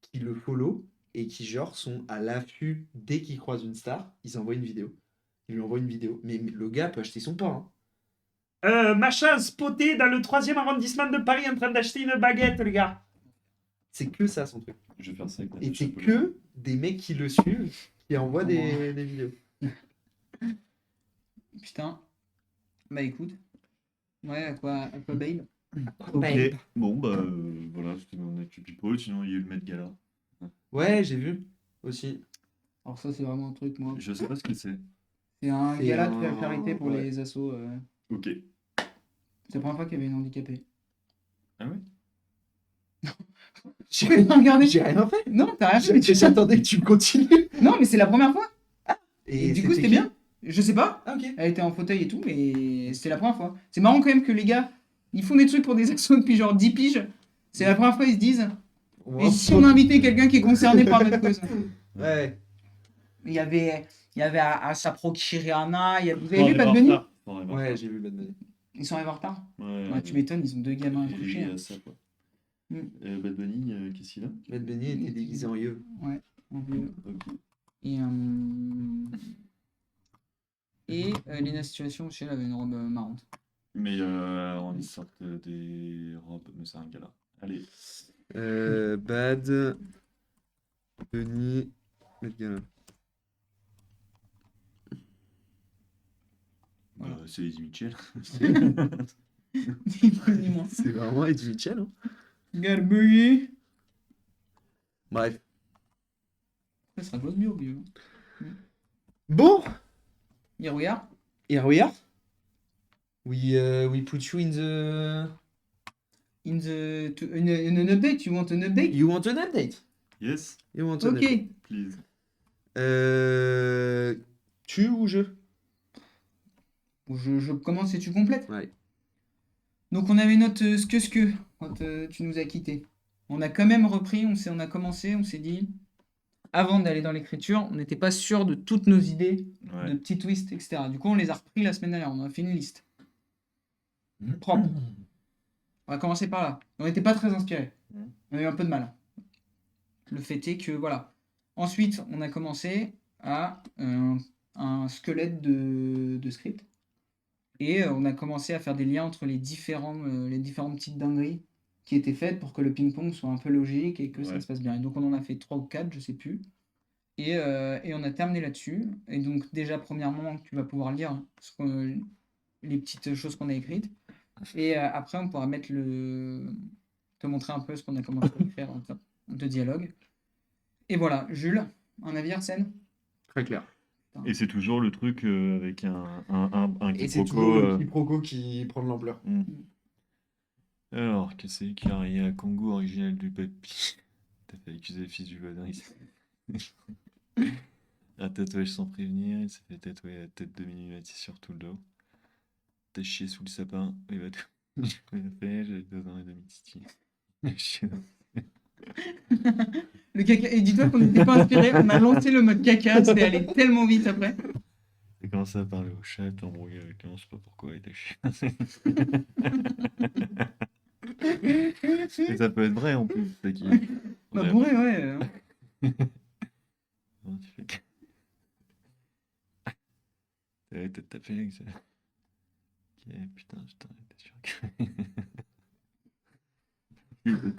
qui le follow et qui, genre, sont à l'affût dès qu'ils croisent une star. Ils envoient une vidéo. Ils lui envoient une vidéo. Mais le gars peut acheter son pain. Hein. Machin spoté dans le 3e arrondissement de Paris en train d'acheter une baguette, les gars. C'est que ça, son truc. Je vais faire ça avec Et Natacha c'est Polony. que des mecs qui le suivent qui envoient des vidéos. Putain. Bah écoute. Ouais, Aqua Babe. Ok, bon bah voilà, c'était mon actu people, sinon il y a eu le Met Gala. Ouais, j'ai vu aussi. Alors ça, c'est vraiment un truc, moi. Je sais pas ce que c'est. C'est un C'est gala de un- charité pour ouais. les assos. Ok. C'est la première fois qu'il y avait une handicapée. Ah ouais? J'ai Regardez. j'ai rien fait. Non, t'as rien fait. J'attendais que tu continues. Non, mais c'est la première fois. Et du coup, c'était qui bien. Je sais pas. Ah, ok. Elle était en fauteuil et tout, mais c'était la première fois. C'est marrant quand même que les gars, ils font des trucs pour des assos depuis genre 10 piges. C'est la première fois ils se disent. Et si on invitait quelqu'un qui est concerné par notre cause? Ouais. Il y avait Asapro Kiriana, vous Oh, avez vu Bad Bunny? Ouais, j'ai vu Bad Bunny. Ils sont arrivés en retard. Ouais, Ouais, tu m'étonnes, ils ont deux gamins à il coucher. y hein. a ça quoi. Mm. Bad Bunny, qu'est-ce qu'il a? Bad Bunny était déguisé en yeux. Ouais, en vieux. Ok. Et Lena Situation aussi, elle avait une robe marrante. Mais on y sort des robes, mais c'est un gala. Allez. Bad Bunny. Voilà. C'est Eddie Mitchell. Dis-moi. C'est vraiment Eddie Mitchell. Hein. Garbouillé. Bref. Ça sera close bio, bio. Bon. Et regarde. Here we are. We put you in the. In an update, you want an update? You want an update? Yes, You want an Ok. update? please. Tu ou je? Je commence et tu complètes. Ouais. Donc on avait notre ce que quand tu nous as quittés. On a quand même repris, on a commencé, on s'est dit, avant d'aller dans l'écriture, on n'était pas sûr de toutes nos idées, de Ouais. petits twists, etc. Du coup, on les a repris la semaine dernière, on a fait une liste. Propre. On va commencer par là. On n'était pas très inspirés. Mhm. On a eu un peu de mal. Le fait est que, voilà. Ensuite, on a commencé à un squelette de script. Et on a commencé à faire des liens entre les différentes petites dingueries qui étaient faites pour que le ping-pong soit un peu logique et que ça Ouais. se passe bien. Et donc on en a fait 3 ou 4, je sais plus. Et on a terminé là-dessus. Et donc déjà, premièrement, tu vas pouvoir lire les petites choses qu'on a écrites. Et après, on pourra te montrer un peu ce qu'on a commencé à écrire en te dialogue. Et voilà, Jules, un avis Arsène? Très clair. Et c'est toujours le truc avec un Et c'est quiproquo. toujours le quiproquo qui prend de l'ampleur. Alors, que c'est Clary à Congo, original du papy. T'as fait accuser le fils du voisin ici. Un tatouage sans prévenir, il s'est fait tatouer la tête de Minimati sur tout le dos. T'as chié sous le sapin, il va tout. Il a fait, j'ai 2 ans et demi titi. Le caca. Et dis-toi qu'on n'était pas inspiré, on a lancé le mode caca, c'était allé tellement vite après. J'ai commencé à parler au chat, t'es embrouillé avec lui, on sait pas pourquoi, il t'a chié. Et ça peut être vrai en plus, c'est qui. Bah bourré, ouais. Comment tu fais que- Ouais, t'as tapé avec ça. Ok, putain, t'es sûr que.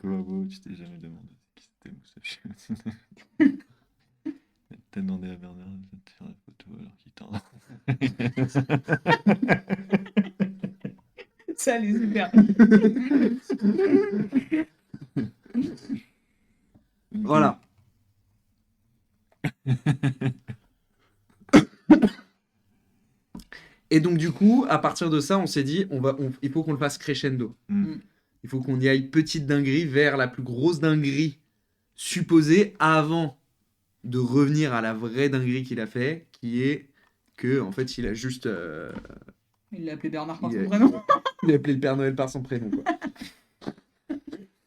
Koabo, tu t'es jamais demandé qui c'était Moussachi. T'as demandé à Bernard de te faire la photo alors qu'il t'en. Ça, elle est super. Voilà. Et donc du coup, à partir de ça, on s'est dit, il faut qu'on le fasse crescendo. Mm. Il faut qu'on y aille petite dinguerie vers la plus grosse dinguerie supposée avant de revenir à la vraie dinguerie qu'il a fait, qui est que en fait, il a juste, Il l'a appelé Bernard par Il son est- prénom. il a appelé le Père Noël par son prénom. Quoi.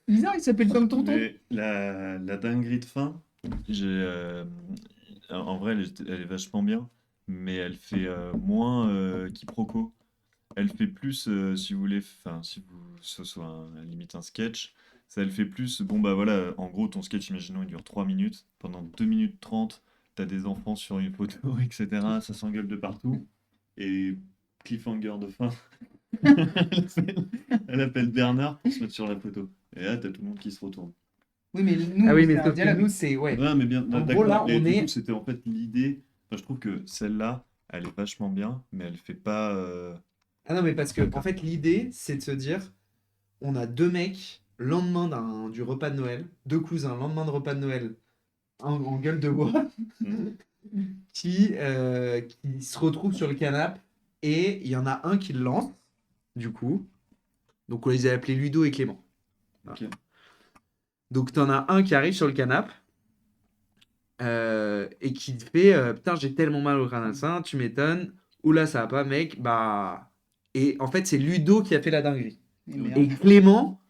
Bizarre, il s'appelle comme tonton. Mais la dinguerie de fin, en vrai, elle est vachement bien, mais elle fait moins quiproquo. Elle fait plus, si vous voulez, enfin, si vous, ce soit limite un sketch, ça elle fait plus, bon bah voilà, en gros, ton sketch, imaginons, il dure 3 minutes, pendant 2 minutes 30, t'as des enfants sur une photo, etc., ça s'engueule de partout, et cliffhanger de fin, elle appelle Bernard pour se mettre sur la photo, et là, t'as tout le monde qui se retourne. Oui, mais nous, Ah oui, mais c'est un sauf que dialogue. nous, c'est ouais. Ouais, mais bien, En d'accord. gros, là, Mais on du est- coup, c'était en fait l'idée. Enfin, je trouve que celle-là, elle est vachement bien, mais elle fait pas. Ah non, mais parce que en fait, l'idée, c'est de se dire, on a deux mecs lendemain du repas de Noël, deux cousins lendemain de repas de Noël, en gueule de bois, qui se retrouvent sur le canapé et il y en a un qui le lance, du coup. Donc on les a appelés Ludo et Clément. Voilà. Ok. Donc t'en as un qui arrive sur le canapé et qui te fait putain, j'ai tellement mal au crâne sain, tu m'étonnes. Oula, ça va pas, mec. Bah. Et en fait, c'est Ludo qui a fait la dinguerie. Et merde. Et Clément,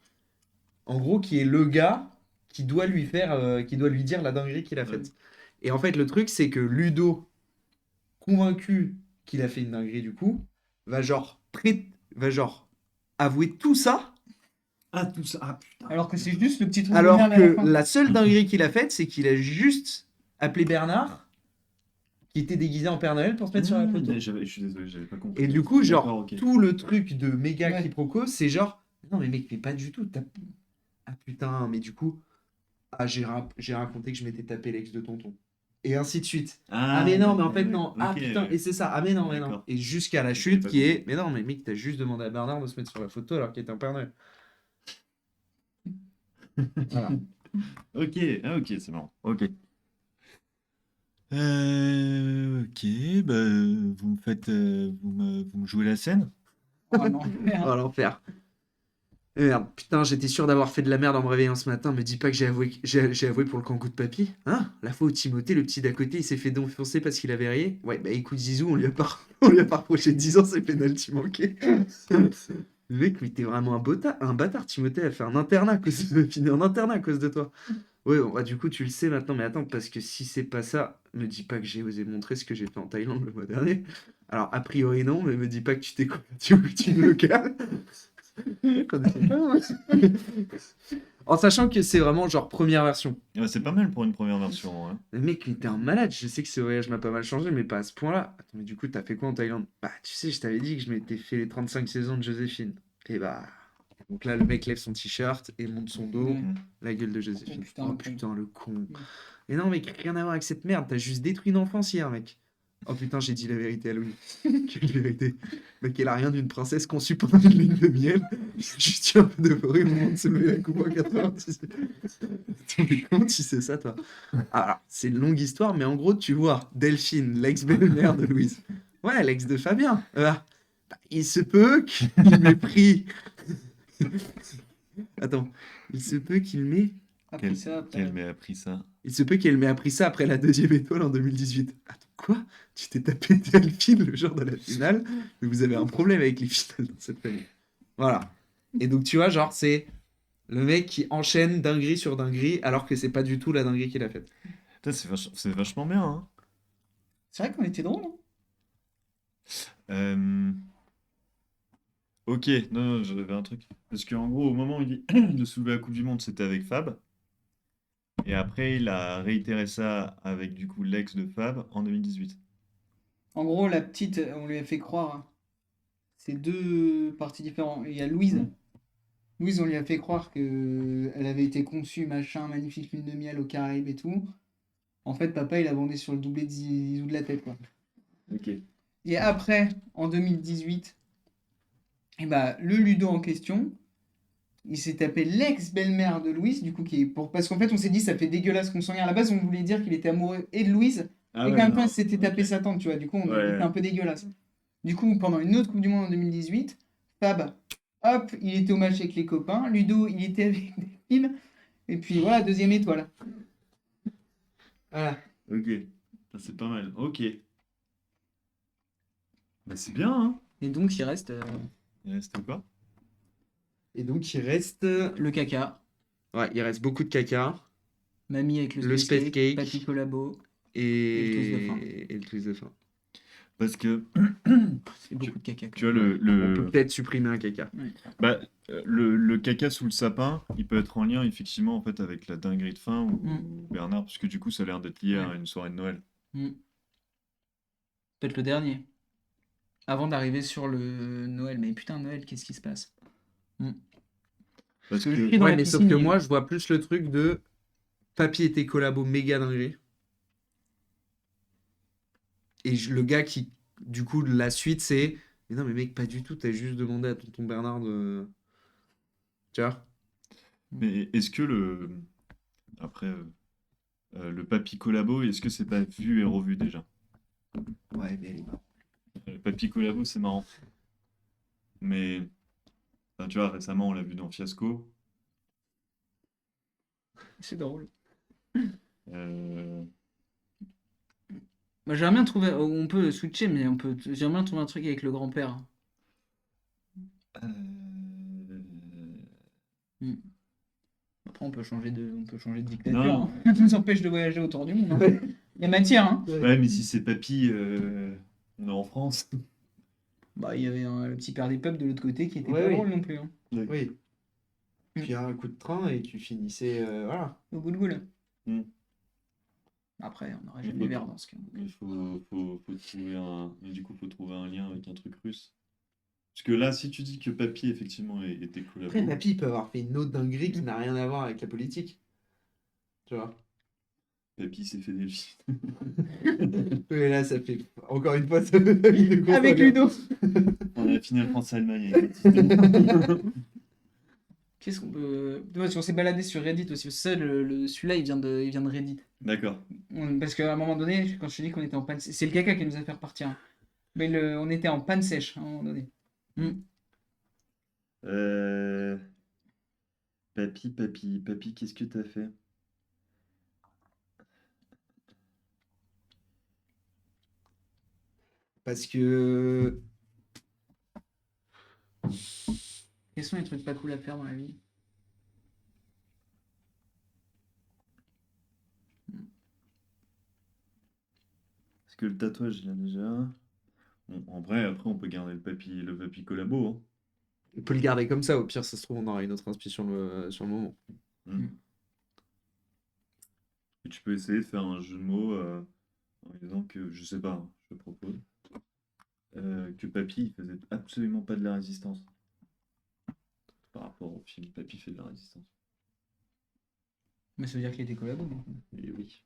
en gros, qui est le gars qui doit lui faire, qui doit lui dire la dinguerie qu'il a Ouais. faite. Et en fait, le truc, c'est que Ludo, convaincu qu'il a fait une dinguerie du coup, va genre avouer tout ça, Ah, tout ça. Ah, putain. Alors que c'est juste le petit truc de alors merde à la que fin. la seule dinguerie qu'il a faite, c'est qu'il a juste appelé Bernard, qui était déguisé en Père Noël, pour se mettre sur la photo. Je suis désolé, j'avais pas compris. Et du coup, genre, D'accord, ok. tout le truc de méga Ouais. quiproquo, c'est genre, non mais mec, mais pas du tout. Ah putain, mais du coup, j'ai raconté que je m'étais tapé l'ex de tonton. Et ainsi de suite. Ah mais non, mais en fait non. Ah ok. putain, et c'est ça. Ah mais non, mais non. D'accord. Et jusqu'à la J'avais chute pas qui est, mais non, mais mec, t'as juste demandé à Bernard de se mettre sur la photo alors qu'il était un Père Noël. Voilà. Ok, ah, ok, c'est marrant. Ok. Ok, bah, vous me faites. Vous me jouez la scène? Oh non, merde. Oh l'enfer. Merde, putain, j'étais sûr d'avoir fait de la merde en me réveillant ce matin. Me dis pas que j'ai avoué pour le kangou de papy. Hein? La fois où Timothée, le petit d'à côté, il s'est fait défoncer parce qu'il avait rayé. Ouais, bah écoute, Zizou, on lui a pas reproché 10 ans, c'est pénalty manqué. Le mec, mais t'es vraiment un bâtard. Timothée a fait un internat à cause de... fini en internat à cause de toi. Ouais, bon, bah, du coup, tu le sais maintenant, mais attends, parce que si c'est pas ça, me dis pas que j'ai osé montrer ce que j'ai fait en Thaïlande le mois dernier. Alors, a priori, non, mais me dis pas que tu t'es converti au team local. En sachant que c'est vraiment genre première version. Ouais, c'est pas mal pour une première version. Hein. Le mec, mais t'es un malade. Je sais que ce voyage m'a pas mal changé, mais pas à ce point-là. Attends, mais du coup, t'as fait quoi en Thaïlande? Bah, tu sais, je t'avais dit que je m'étais fait les 35 saisons de Joséphine. Et bah. Donc là, le mec lève son t-shirt et monte son dos. Ouais. La gueule de Joséphine. Oh, putain, Oh le con. putain, le con. Mais non, mec, rien à voir avec cette merde. T'as juste détruit une enfance hier, mec. Oh putain, j'ai dit la vérité à Louis. Quelle vérité. Mec, elle a rien d'une princesse conçue pendant une lune de miel. Juste eu un peu d'euphorie au moment de se lever la coupe en 86. Comment tu sais ça, toi? Alors, c'est une longue histoire, mais en gros, tu vois, Delphine, l'ex-belle-mère de Louise. Ouais, l'ex de Fabien. Bah, il se peut qu'il m'ait pris. Attends, il se peut qu'il m'ait. Après ça, après. Qu'elle m'ait appris ça. Il se peut qu'elle m'ait appris ça après la deuxième étoile en 2018. Attends, quoi? Tu t'es tapé Delphine le jour de la finale, mais vous avez un problème avec les finales dans cette famille. Voilà. Et donc, tu vois, genre, c'est le mec qui enchaîne dinguerie sur dinguerie, alors que c'est pas du tout la dinguerie qu'il a faite. Putain, c'est vachement bien. Hein. C'est vrai qu'on était drôle. Hein. Ok, non, j'avais un truc. Parce qu'en gros, au moment où il dit de soulever la Coupe du Monde, c'était avec Fab. Et après, il a réitéré ça avec du coup l'ex de Fab en 2018. En gros, la petite, on lui a fait croire. C'est deux parties différentes. Il y a Louise Louise, on lui a fait croire que elle avait été conçue, machin, magnifique lune de miel aux Caraïbes et tout. En fait, papa, il a bandé sur le doublé de Zizou de la tête, quoi. Ok. Et après, en 2018, eh ben, le Ludo en question, il s'est tapé l'ex-belle-mère de Louise, du coup, parce qu'en fait, on s'est dit, ça fait dégueulasse qu'on s'en aille. À la base, on voulait dire qu'il était amoureux et de Louise, Ah et ouais, qu'en même temps, non. il s'était tapé Ok. sa tante, tu vois. Du coup, on a dit, Ouais. c'est un peu dégueulasse. Du coup, pendant une autre Coupe du Monde en 2018, Fab, hop, il était au match avec les copains. Ludo, il était avec des films. Et puis voilà, deuxième étoile. Voilà. Ok. Ça, c'est pas mal. Ok. Bah, c'est bien, hein. Et donc, il reste Il reste quoi? Et donc, il reste. le caca, Ouais, il reste beaucoup de caca. mamie avec le, Le space space cake, cake. papy collabo Et... et le twist de fin. et le twist de fin. Parce que, C'est beaucoup de caca. tu vois, On peut peut-être supprimer un caca. Ouais. bah, le caca sous le sapin, il peut être en lien, effectivement, en fait, avec la dinguerie de fin ou Bernard, parce que du coup, ça a l'air d'être lié à Ouais. une soirée de Noël. Mm. Peut-être le dernier. Avant d'arriver sur le Noël. Mais putain, Noël, qu'est-ce qui se passe? Parce que le que, cri dans Ouais, la mais sauf piscine, que il- moi, je vois plus le truc de Papy était collabo méga dinguerie. Et le gars qui, du coup, la suite, c'est mais non, mais mec, pas du tout, t'as juste demandé à tonton Bernard de. Tu vois? mais est-ce que après, le papy collabo, est-ce que c'est pas vu et revu déjà? Ouais, mais elle est marrante. Le papy collabo, c'est marrant. Mais, enfin, tu vois, récemment, on l'a vu dans Fiasco. C'est drôle. Euh, Bah, j'aimerais bien trouver. On peut switcher, mais j'aimerais bien trouver un truc avec le grand-père. euh, Mm. Après, on peut changer de dictature. Non. Hein. Ça nous empêche de voyager autour du monde. Hein. Il y a matière. Hein. Ouais, mais si c'est papy, on est en France. Bah, il y avait le petit père des peuples de l'autre côté qui était Ouais, pas oui. drôle non plus. Hein. Oui. Puis un coup de train et tu finissais. Voilà. Au bout de goule. Mm. Après, on n'aurait Il jamais faut- vers dans ce cas. Il faut trouver un. Et du coup, faut trouver un lien avec un truc russe. Parce que là, si tu dis que papy, effectivement, était collabo. Après, Papy peut avoir fait une autre dinguerie qui n'a rien à voir avec la politique. Tu vois? Papy s'est fait des filles. Mais là, ça fait. Encore une fois, ça fait famille de gros Avec saga. Ludo. On a la finale France-Allemagne. Qu'est-ce qu'on peut. Tu vois, on s'est baladé sur Reddit aussi. Ça, celui-là, il vient de Reddit. D'accord. Parce qu'à un moment donné, quand je te dis qu'on était en panne sèche, c'est le caca qui nous a fait repartir. Hein. Mais on était en panne sèche à un moment donné. Euh... Papy, qu'est-ce que t'as fait? Parce que. Quels sont les trucs pas cool à faire dans la vie? Parce que le tatouage, il a déjà. Bon, en vrai, après, on peut garder le papy collabo. Hein. On peut le garder comme ça, au pire, ça se trouve, on aura une autre inspiration sur le moment. Et tu peux essayer de faire un jeu de mots en disant que, je sais pas, hein, je te propose, que Papy il faisait absolument pas de la résistance. Par rapport au film, Papy fait de la résistance. Mais ça veut dire qu'il était collabo. Du coup. Et oui,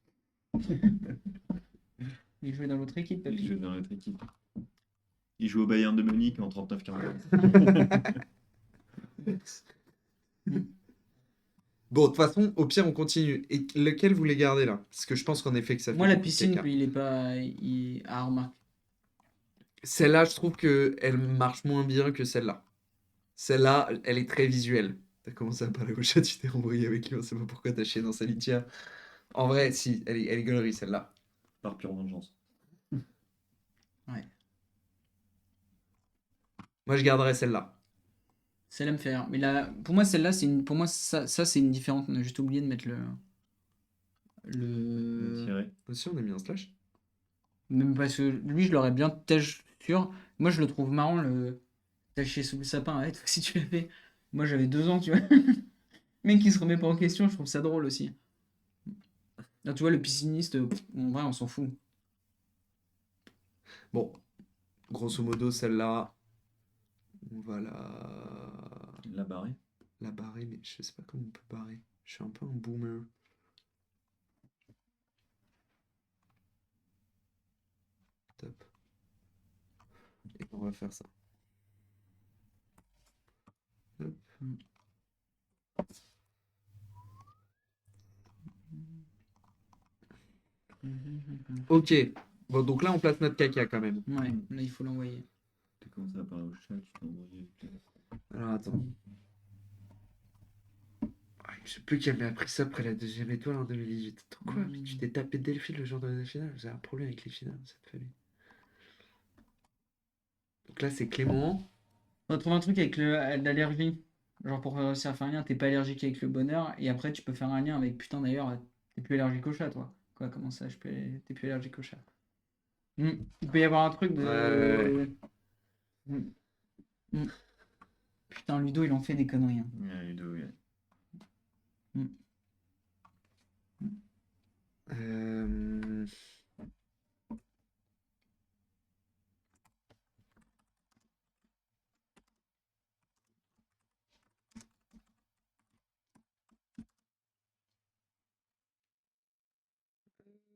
Il jouait dans l'autre équipe, il papy. joue dans notre équipe. Il joue au Bayern de Munich en 39-40. Bon, de toute façon, au pire, on continue. Et lequel vous voulez garder là? Parce que je pense qu'en effet que ça fait Moi, la beaucoup de piscine, caca. il est pas. Ah, remarque. Celle-là, je trouve qu'elle marche moins bien que celle-là. Celle-là, elle est très visuelle. T'as commencé à parler au chat, tu t'es embrouillé avec lui, on sait pas pourquoi t'as chié dans sa litière. En vrai, si, elle est gaulerie celle-là. Par pure vengeance. Moi, je garderais celle-là. Celle-là me fait rire. Mais là, pour moi, celle-là, pour moi, ça c'est une différente. On a juste oublié de mettre le. Tiré. Aussi, on a mis un slash. Même parce que lui, je l'aurais bien tâche sûr. Moi, je le trouve marrant, le taché sous le sapin. Ouais, toi, si tu l'avais. Moi, j'avais 2 ans, tu vois. Mec qui se remet pas en question, je trouve ça drôle aussi. Là, tu vois, le pisciniste, en vrai, on s'en fout. Bon, grosso modo, celle-là, on va la... La barré. la barrer, mais je sais pas comment on peut barrer. Je suis un peu un boomer. Top. Et on va faire ça. Hop. Ok. Bon, donc là, on place notre caca quand même. Ouais, là, il faut l'envoyer. T'as commencé à parler au chat, tu t'es envoyé. Alors, attends. Ah, je sais plus qui avait appris ça après la deuxième étoile en 2018. Attends, quoi? Mais tu t'es tapé Delphine le jour de la finale. Vous avez un problème avec les finales, cette famille. Donc là, c'est Clément. On va trouver un truc avec l'allergie. Genre pour réussir à faire un lien, t'es pas allergique avec le bonheur. Et après, tu peux faire un lien avec putain d'ailleurs, t'es plus allergique au chat, toi. Quoi, comment ça, t'es plus allergique au chat. Il peut y avoir un truc de. Ouais. Hmm. Hmm. Putain, Ludo, il en fait des conneries. Hein. Ouais, Ludo, ouais.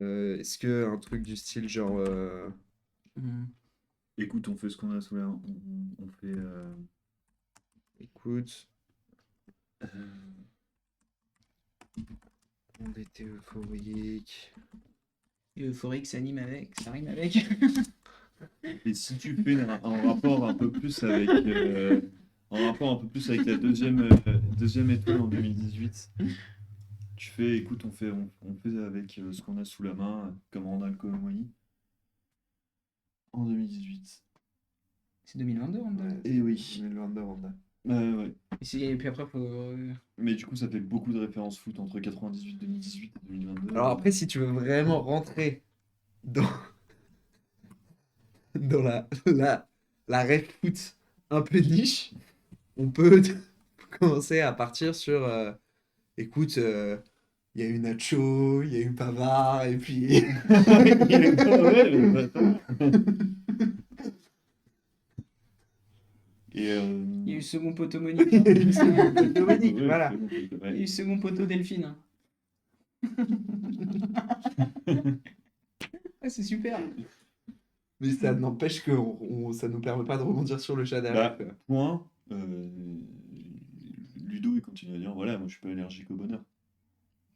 Euh, Est-ce que un truc du style genre Hmm. Écoute, on fait ce qu'on a sous la main. On fait. écoute, on était euphorique. Et euphorique, ça rime avec. Et si tu fais un rapport un peu plus avec. Un rapport un peu plus avec la deuxième étoile en 2018. Tu fais, écoute, on fait avec ce qu'on a sous la main, comme Randall Colomwani, en 2018. C'est 2022, Randa. Et oui. 2022, Randa. Ouais. Et puis après, faut. Mais du coup, ça fait beaucoup de références foot entre 98, 2018 et 2022. Alors après, si tu veux vraiment rentrer dans, dans la ref foot un peu niche, on peut commencer à partir sur écoute, il y a eu Nacho, il y a eu Pavard, et puis. Ouais, mais attends. Et Il y a eu second poteau Monique. Dominique, ouais, voilà. c'est bon, c'est Il y vrai. a eu second poteau Delphine. Ah, c'est super. Mais ça n'empêche que ça nous permet pas de rebondir sur le chat derrière. Bah, point. Ludo, il continue à dire voilà, moi je suis pas allergique au bonheur.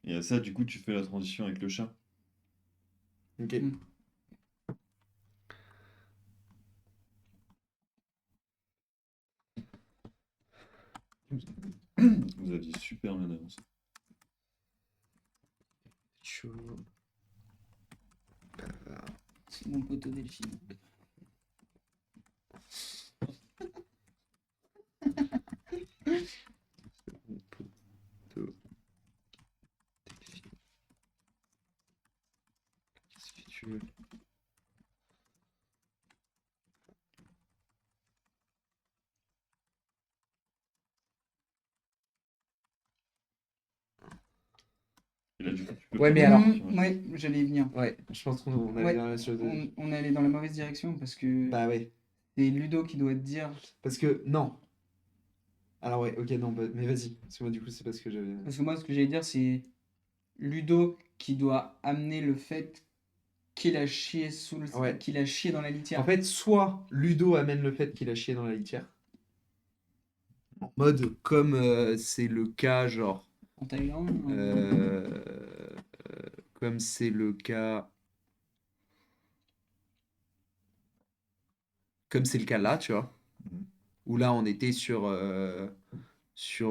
Et à ça, du coup, tu fais la transition avec le chat. Ok. Vous aviez super bien avancé. Chaud. Pavard. Second poteau Delphine. Second poteau. Delphine. Qu'est-ce que tu veux? Et là, du coup, tu peux Ouais, faire mais la alors- transition. Ouais, j'allais y venir. Ouais, je pense qu'on allait Ouais, bien sur le- on est allé dans la mauvaise direction parce que Bah ouais. c'est Ludo qui doit te dire. Parce que, non. Alors ouais, ok, non, mais vas-y. Parce que moi, du coup, c'est parce que j'avais... Parce que moi, ce que j'allais dire, c'est Ludo qui doit amener le fait qu'il a chié Ouais. qu'il a chié dans la litière. En fait, soit Ludo amène le fait qu'il a chié dans la litière. En mode, comme c'est le cas, genre... En Thaïlande. Comme c'est le cas... Comme c'est le cas là, tu vois. Mhm. Où là, on était sur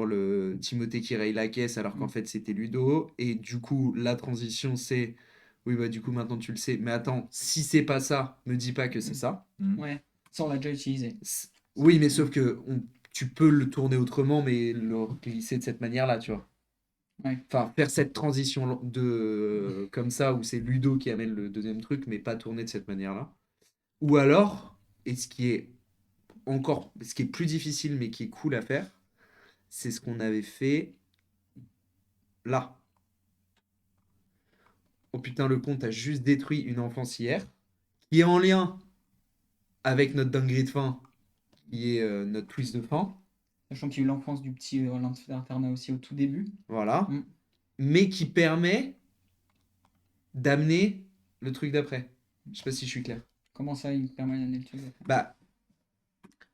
le Timothée qui raye la caisse, alors qu'en fait, c'était Ludo. Et du coup, la transition, c'est... Oui, bah du coup, maintenant, tu le sais. Mais attends, si c'est pas ça, me dis pas que c'est ça. Ouais, ça on l'a déjà utilisé. Oui, mais sauf que tu peux le tourner autrement, mais le glisser de cette manière-là, tu vois. Ouais. Enfin, faire cette transition comme ça, où c'est Ludo qui amène le deuxième truc, mais pas tourner de cette manière-là. Ou alors, et ce qui est plus difficile, mais qui est cool à faire, c'est ce qu'on avait fait là. Oh putain, le con, t'as juste détruit une enfance hier, qui est en lien avec notre dinguerie de fin, qui est notre twist de fin. Sachant qu'il y a eu l'enfance du petit l'internat aussi au tout début. Voilà. Mm. Mais qui permet d'amener le truc d'après. Je sais pas si je suis clair. Comment ça, il permet d'amener le truc? Bah,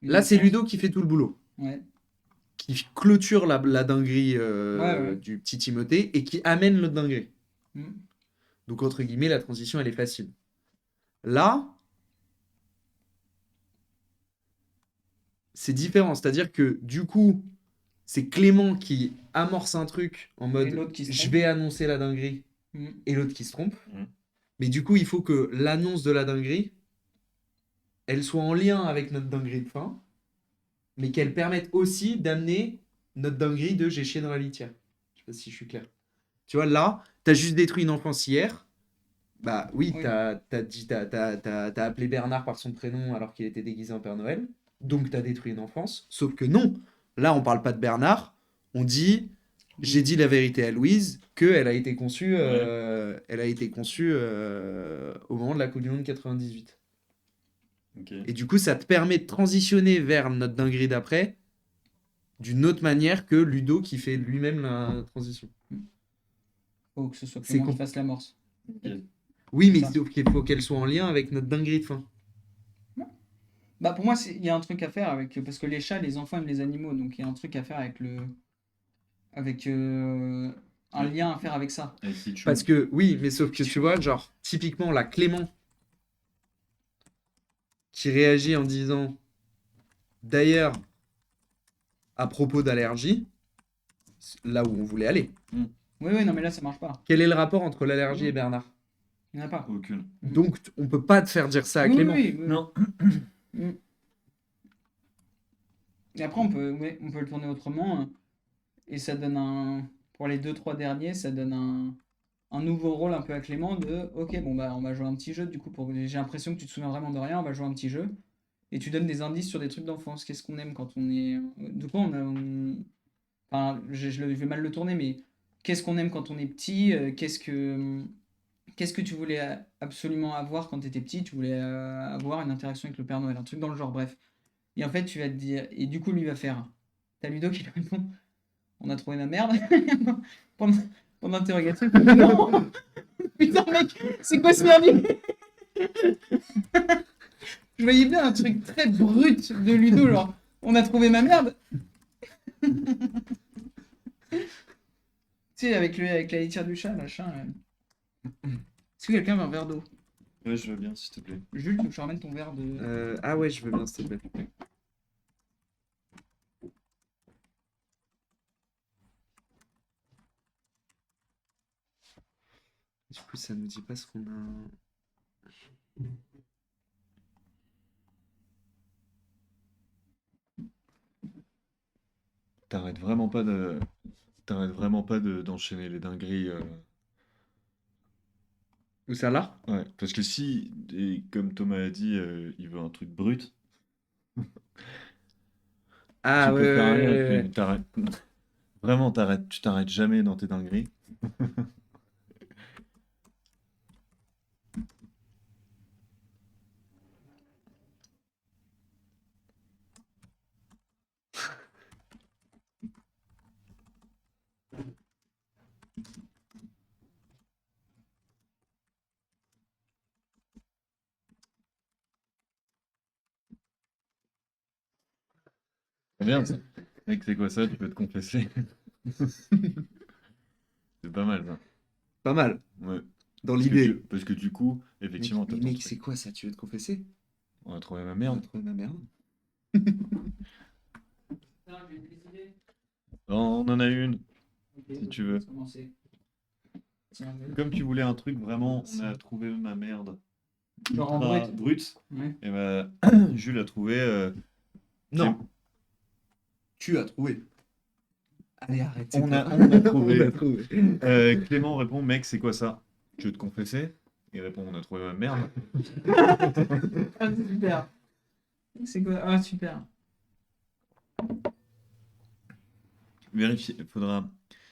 Une là, c'est enfance. Ludo qui fait tout le boulot. Ouais. Qui clôture la dinguerie Ouais. du petit Timothée et qui amène l'autre dinguerie. Mm. Donc, entre guillemets, la transition, elle est facile. Là, c'est différent. C'est-à-dire que, du coup, c'est Clément qui amorce un truc en Et mode l'autre qui se je trompe. vais annoncer la dinguerie Mm. et l'autre qui se trompe. Mm. Mais du coup, il faut que l'annonce de la dinguerie, elle soit en lien avec notre dinguerie de fin, mais qu'elle permette aussi d'amener notre dinguerie de j'ai chié dans la litière. Je sais pas si je suis clair. Tu vois, là, t'as juste détruit une enfance hier. Bah oui, Oui. t'as appelé Bernard par son prénom alors qu'il était déguisé en Père Noël. Donc t'as détruit une enfance. Sauf que non, là on parle pas de Bernard. On dit, j'ai dit la vérité à Louise, qu'elle a été conçue, au moment de la Coupe du Monde 98. Ok. Et du coup, ça te permet de transitionner vers notre dinguerie d'après d'une autre manière que Ludo qui fait lui-même la transition. Faut que ce soit C'est Clément con. qui fasse l'amorce. Oui, mais Ça. sauf qu'il faut qu'elle soit en lien avec notre dinguerie de fin. Bah pour moi, il y a un truc à faire avec parce que les chats, les enfants aiment les animaux, donc il y a un truc à faire avec un Ouais. lien à faire avec ça. Avec Pichou. Parce que, oui, mais sauf que tu vois, genre, typiquement, la Clément qui réagit en disant d'ailleurs, à propos d'allergie, là où on voulait aller, Oui, non, mais là ça marche pas. quel est le rapport entre l'allergie et Bernard? Il n'y en a pas. Aucune. Donc, on peut pas te faire dire ça à Oui, Clément. oui. Non. Mm. Et après, on peut le tourner autrement. Et ça donne pour les 2-3 derniers, ça donne un nouveau rôle un peu à Clément de ok, bon bah on va jouer un petit jeu du coup. J'ai l'impression que tu te souviens vraiment de rien, on va jouer un petit jeu. Et tu donnes des indices sur des trucs d'enfance. Qu'est-ce qu'on aime quand on est. Du coup, enfin, je vais mal le tourner, mais qu'est-ce qu'on aime quand on est petit qu'est-ce que tu voulais absolument avoir quand tu étais petit? Tu voulais avoir une interaction avec le Père Noël, un truc dans le genre, bref. Et en fait, tu vas te dire. Et du coup, lui va faire. T'as Ludo qui lui répond. On a trouvé ma merde. pendant, pendant l'interrogation. Non. Putain, mec, c'est quoi ce merdier? Je voyais bien un truc très brut de Ludo, genre, on a trouvé ma merde. Tu sais, avec la litière du chat, machin. Est-ce que quelqu'un veut un verre d'eau? Ouais, je veux bien, s'il te plaît. Jules, tu veux que je ramène ton verre de. Ah ouais, je veux bien, s'il te plaît. Du coup, ça nous dit pas ce qu'on a. T'arrêtes vraiment pas d'enchaîner les dingueries. Où ça là? Ouais, parce que si, et comme Thomas a dit, il veut un truc brut, Ah tu ouais, peux faire ouais, rien, ouais, ouais. mais vraiment, tu t'arrêtes jamais dans tes dingueries. C'est bien ça. Mec, c'est quoi ça? Tu peux te confesser. C'est pas mal ça. Pas mal, Ouais. dans Parce que l'idée. parce que du coup, Mec, effectivement, t'as mais ton mec, truc. c'est quoi ça? Tu veux te confesser? On a trouvé ma On a merde. trouvé ma merde. On en a une, si tu veux. Comme tu voulais un truc vraiment, on a trouvé ma merde. Genre en Ultra brut. brut. Ouais. Et bah, Jules a trouvé. Non. Tu as trouvé. Allez, arrête. On c'est a- toi. on a trouvé. On a trouvé. Clément répond, mec, c'est quoi ça? Tu veux te confesser? Il répond, on a trouvé ma merde. Ah, super. C'est quoi? Ah, super. Vérifiez, faudra.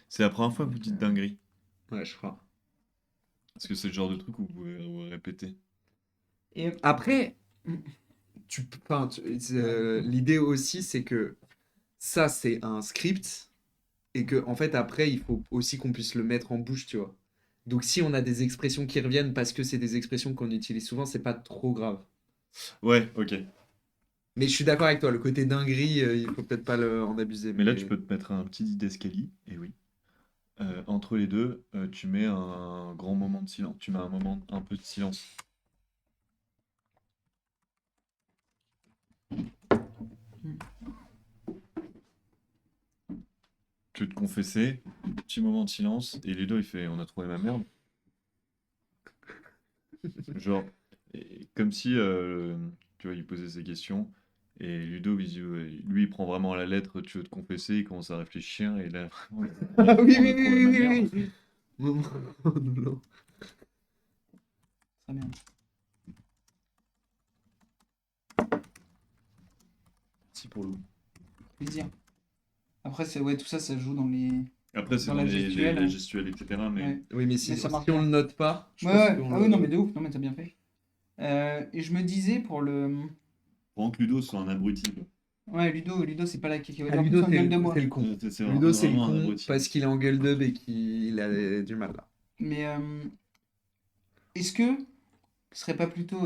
C'est la première fois que vous dites dinguerie. Ouais, je crois. Parce que c'est le genre de truc où vous pouvez répéter. Et Après, l'idée aussi, c'est que ça, c'est un script. Et que, en fait, après, il faut aussi qu'on puisse le mettre en bouche, tu vois. Donc, si on a des expressions qui reviennent parce que c'est des expressions qu'on utilise souvent, c'est pas trop grave. Ouais, ok. Mais je suis d'accord avec toi, le côté dinguerie, il faut peut-être pas en abuser. Mais là, tu peux te mettre un petit didascalie, et oui. Entre les deux, tu mets un grand moment de silence. Tu mets un peu de silence. Tu veux te confesser, petit moment de silence, et Ludo il fait on a trouvé ma merde. Genre, comme si tu vois, il posait ses questions, et Ludo, lui il prend vraiment la lettre, tu veux te confesser, il commence à réfléchir, et là vraiment, Ah oui, on oui, a oui, trouvé oui, ma oui, merde. oui. Moment blanc. Très bien. Si pour le. Plaisir. Après, ouais, tout ça, ça joue dans les. Après, c'est Dans dans la gestuelle, la hein. gestuelle, etc. Mais Ouais. Oui, mais si, Mais ça marche si on bien. le note pas, je Ouais, pense ouais. qu'on Ah oui, non, mais de ouf. Non, mais t'as bien fait. Et je me disais pour le. pendant que Ludo soit un abruti, quoi. Ouais, Ludo, c'est pas la cacahuète. Ah, En plus, Ludo, en gueule de c'est moi. le con. C'est Ludo, c'est le vraiment un con abruti. parce qu'il est en gueule d'ub et qu'il a du mal là. Mais est-ce que ce serait pas plutôt.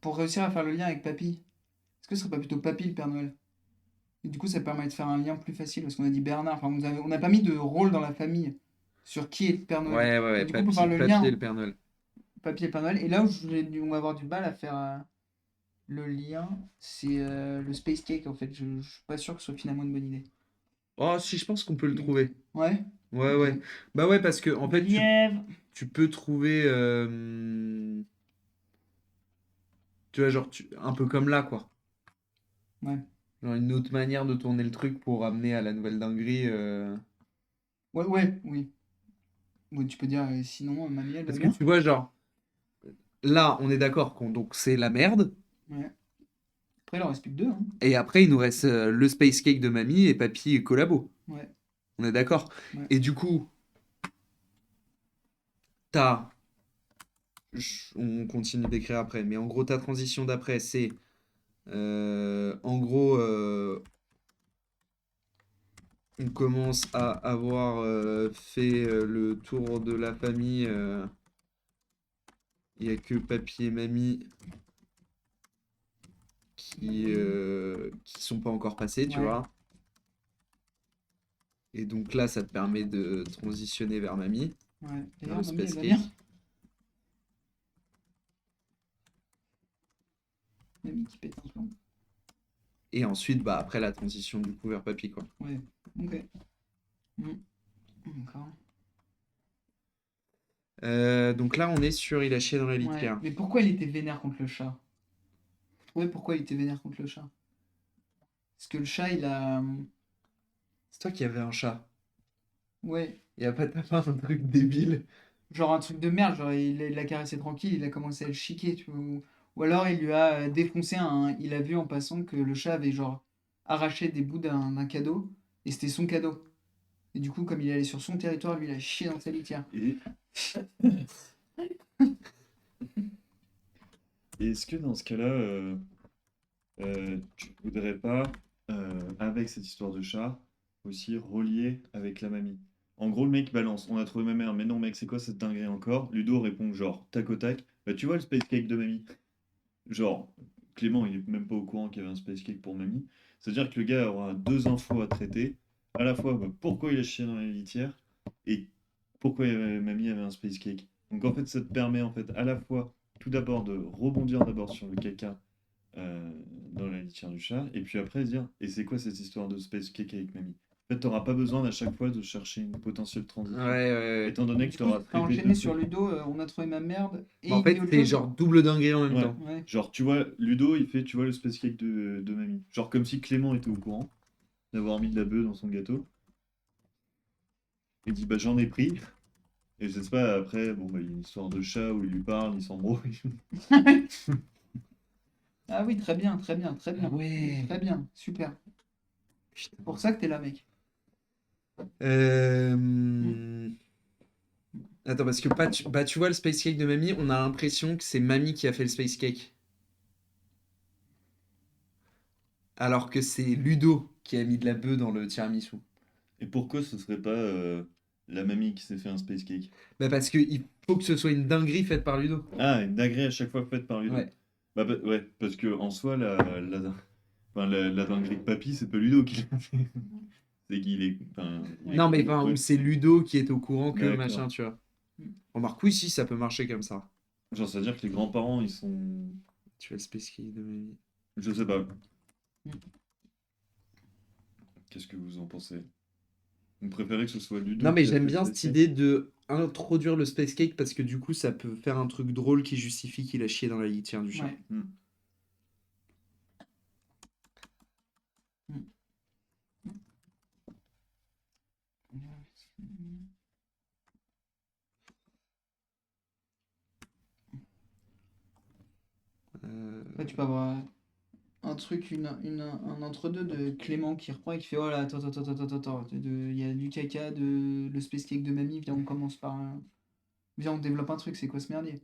Pour réussir à faire le lien avec Papy, est-ce que ce serait pas plutôt Papy le Père Noël? Et du coup, ça permet de faire un lien plus facile parce qu'on a dit Bernard. Enfin, on n'a pas mis de rôle dans la famille sur qui est le Père Noël. Ouais, ouais, Et ouais, du coup, pour faire le Papy et lien le Père Noël. Papy et le Père Noël. Et là où on va avoir du mal à faire le lien, c'est le Space Cake en fait. Je suis pas sûr que ce soit finalement une bonne idée. Oh, si, je pense qu'on peut le trouver. Ouais? Ouais, Ok. ouais. Bah ouais, parce que en fait, Lièvre. tu peux trouver. Tu vois, genre, un peu comme là, quoi. Ouais. Genre une autre manière de tourner le truc pour amener à la nouvelle dinguerie. Ouais, ouais, oui. Ouais, tu peux dire sinon, mamie, elle va Parce que bien? tu vois, genre, là, on est d'accord donc c'est la merde. Ouais. Après, il en reste plus que deux, hein. Et après, il nous reste le Space Cake de mamie et papy collabo. Ouais. On est d'accord. Ouais. Et du coup, t'as. On continue d'écrire après, mais en gros, ta transition d'après, c'est. En gros, on commence à avoir fait le tour de la famille. Il n'y a que papy et mamie qui sont pas encore passés, tu Ouais. vois. Et donc là, ça te permet de transitionner vers mamie, Ouais. vers D'ailleurs, le mamie, elle Space va Cake. bien? Mamie qui pète un plomb. Et ensuite, bah, après la transition du coup vers papy, quoi. Ouais. Ok. Mm. D'accord. Donc là, on est sur il a chié dans la Ouais. litière. Mais pourquoi il était vénère contre le chat? Ouais, pourquoi il était vénère contre le chat? Parce que le chat, il a. C'est toi qui avais un chat. Ouais. Il a pas tapé un truc débile. Genre un truc de merde, genre il l'a caressé tranquille, il a commencé à le chiquer, tu vois. Ou alors il lui a défoncé un. Il a vu en passant que le chat avait genre arraché des bouts d'un cadeau, et c'était son cadeau. Et du coup, comme il allait sur son territoire, lui il a chié dans sa litière. Et est-ce que dans ce cas-là, tu voudrais pas, avec cette histoire de chat, aussi relier avec la mamie? En gros, le mec balance, on a trouvé ma mère, mais non, mec, c'est quoi cette dinguerie encore? Ludo répond genre, tac au tac, bah tu vois le space cake de mamie? Genre, Clément, il est même pas au courant qu'il y avait un space cake pour mamie. C'est-à-dire que le gars aura deux infos à traiter, à la fois bah, pourquoi il a chié dans la litière et pourquoi mamie avait un space cake. Donc en fait, ça te permet en fait à la fois tout d'abord de rebondir d'abord sur le caca euh, dans la litière du chat, et puis après dire, et c'est quoi cette histoire de space cake avec mamie? En fait, t'auras pas besoin à chaque fois de chercher une potentielle Ouais, transition, ouais, ouais. étant donné que Du tu coup, auras t'as traité enchaîné deux sur trucs. Ludo, on a trouvé ma merde, et Mais en il dit fait, autre c'est chose. genre double dinguerie en même Ouais. temps. Ouais. Genre, tu vois, Ludo, il fait, tu vois, le space cake de mamie. Genre, comme si Clément était au courant d'avoir mis de la bœuf dans son gâteau. Il dit, bah, j'en ai pris. Et je sais pas, après, bon, bah, il y a une histoire de chat où il lui parle, il s'embrouille. Ah oui, très bien, très bien, très bien. Ah ouais. Très bien, super. Putain. C'est pour ça que t'es là, mec. Attends, parce que bah, tu vois, le Space Cake de mamie, on a l'impression que c'est mamie qui a fait le Space Cake. Alors que c'est Ludo qui a mis de la bœuf dans le tiramisu. Et pourquoi ce serait pas la mamie qui s'est fait un space cake? Bah parce qu'il faut que ce soit une dinguerie faite par Ludo. Ah, une dinguerie à chaque fois faite par Ludo. Ouais. Bah, ouais, parce que en soi, enfin, la dinguerie de papy, c'est pas Ludo qui l'a fait. C'est qu'il est. Enfin, il est Non mais con, enfin, ouais. où c'est Ludo qui est au courant que D'accord. machin, tu vois. Mm. Remarque, oui, si, ça peut marcher comme ça. Genre, ça veut dire que les grands-parents, ils sont. Tu as le space cake de mamie. Je sais pas. Mm. Qu'est-ce que vous en pensez? Vous préférez que ce soit Ludo Non mais qui a j'aime fait bien space cette cake? idée de introduire le space cake parce que du coup ça peut faire un truc drôle qui justifie qu'il a chié dans la litière du chat. Ouais. Hmm. Ouais, tu peux avoir un truc, un entre-deux de Clément qui reprend et qui fait oh là, attends, il y a du caca, le space cake de mamie, viens, on commence par. Viens, on développe un truc, c'est quoi ce merdier?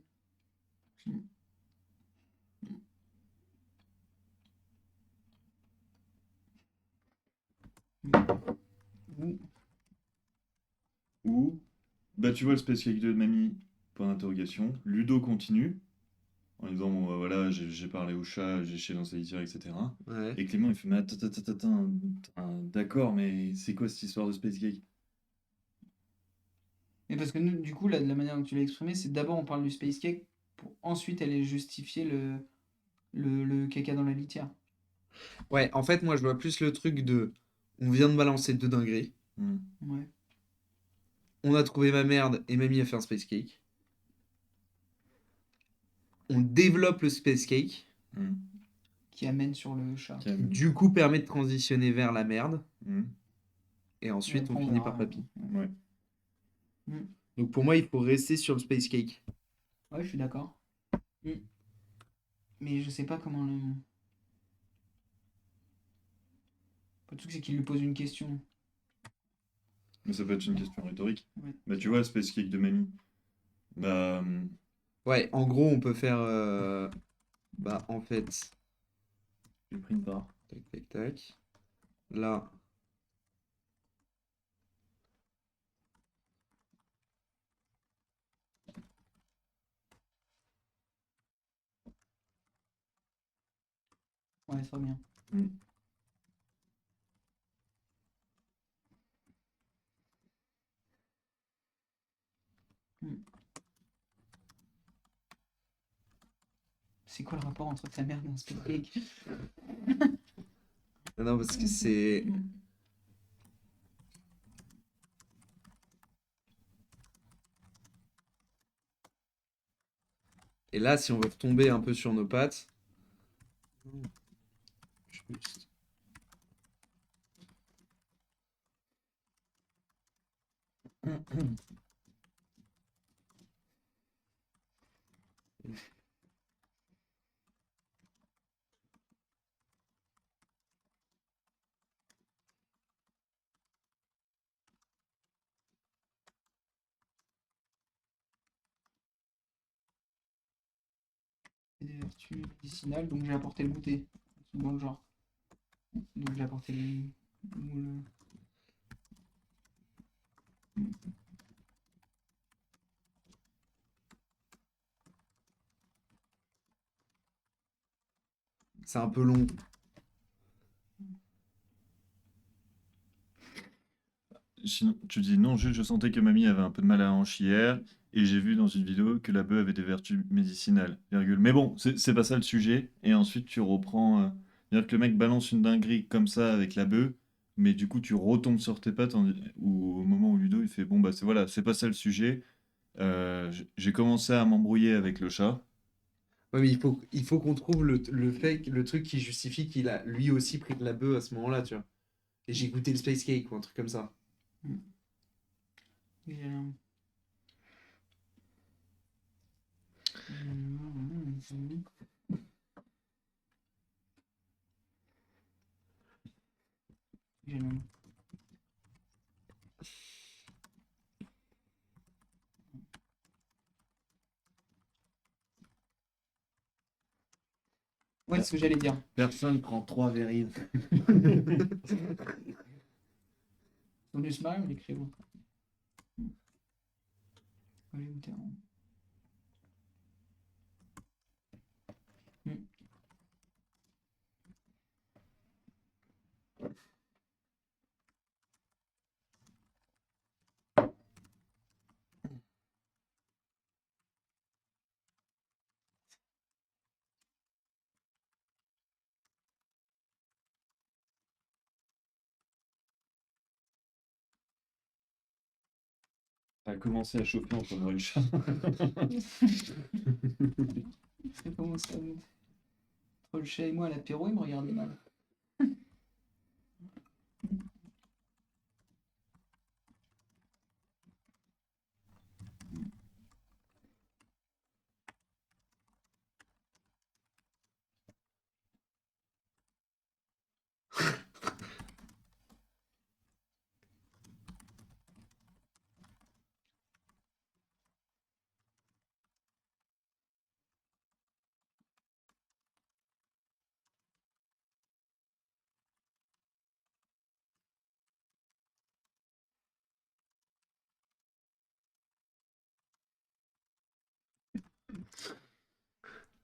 Ou- Ou, bah, tu vois le space cake de mamie, point d'interrogation. Ludo continue en disant bon, bah, voilà, j'ai parlé au chat, j'ai chié dans sa litière, etc. Ouais. Et Clément, il fait mais attends, d'accord, mais c'est quoi cette histoire de space cake? Mais parce que nous, du coup, la manière dont tu l'as exprimé, c'est d'abord on parle du space cake pour ensuite aller justifier le caca dans la litière. Ouais, en fait moi je vois plus le truc de on vient de balancer deux dingueries, Hmm. Ouais. on a trouvé ma merde et mamie a fait un space cake. On développe le space cake, Hmm. Qui amène sur le chat. Tiens, du coup permet de transitionner vers la merde hmm. et Et ensuite on après, on finit verra. par papy. Ouais. Mm. Donc pour moi il faut rester sur le space cake. Ouais, je suis d'accord. Mm. Mais je sais pas comment le. Le truc, c'est qu'il lui pose une question. Mais ça peut être une question rhétorique. Ouais. Bah, tu vois, le space cake de mamie. Bah, Ouais, en gros on peut faire bah en fait j'ai pris une part. tac tac tac. Là Ouais, ça va bien. Hmm. Mm. C'est quoi le rapport entre ta mère et un space cake? non parce que c'est Mm. et là si on veut retomber un peu sur nos pattes. Juste. Des vertus médicinales, donc j'ai apporté le goûter. Dans le genre. Donc j'ai apporté le- C'est un peu long. Sinon, tu dis non, juste je sentais que mamie avait un peu de mal à la hanche hier, et j'ai vu dans une vidéo que la bœuf avait des vertus médicinales, virgule. Mais bon, c'est pas ça le sujet, et ensuite tu reprends. C'est-à-dire que le mec balance une dinguerie comme ça avec la bœuf, mais du coup tu retombes sur tes pattes, ou au moment où Ludo il fait bon, bah c'est voilà, c'est pas ça le sujet. J'ai commencé à m'embrouiller avec le chat. Ouais, mais il faut qu'on trouve le fait, le truc qui justifie qu'il a lui aussi pris de la bœuf à ce moment-là, tu vois. Et j'ai goûté le space cake ou un truc comme ça. Et, j'ai- Ouais, c'est ce que j'allais dire. Personne prend 3 verrines. Sonus Mario, il écrit bon. Allez, goûter avant. Ça a commencé à chauffer entre moi et le chat. C'est comment ça? Entre le chat et moi à l'apéro, il me regardait mal.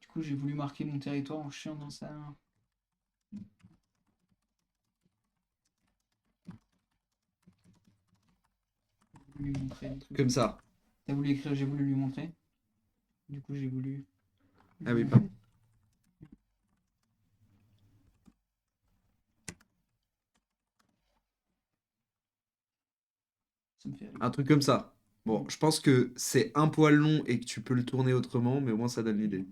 Du coup, j'ai voulu marquer mon territoire en chiant dans sa. J'ai voulu lui montrer le truc. Comme ça. T'as voulu écrire, j'ai voulu lui montrer. Du coup, j'ai voulu. Ah oui, pardon. Ça me fait rire. Un truc comme ça. Bon, je pense que c'est un poil long et que tu peux le tourner autrement, mais au moins ça donne l'idée.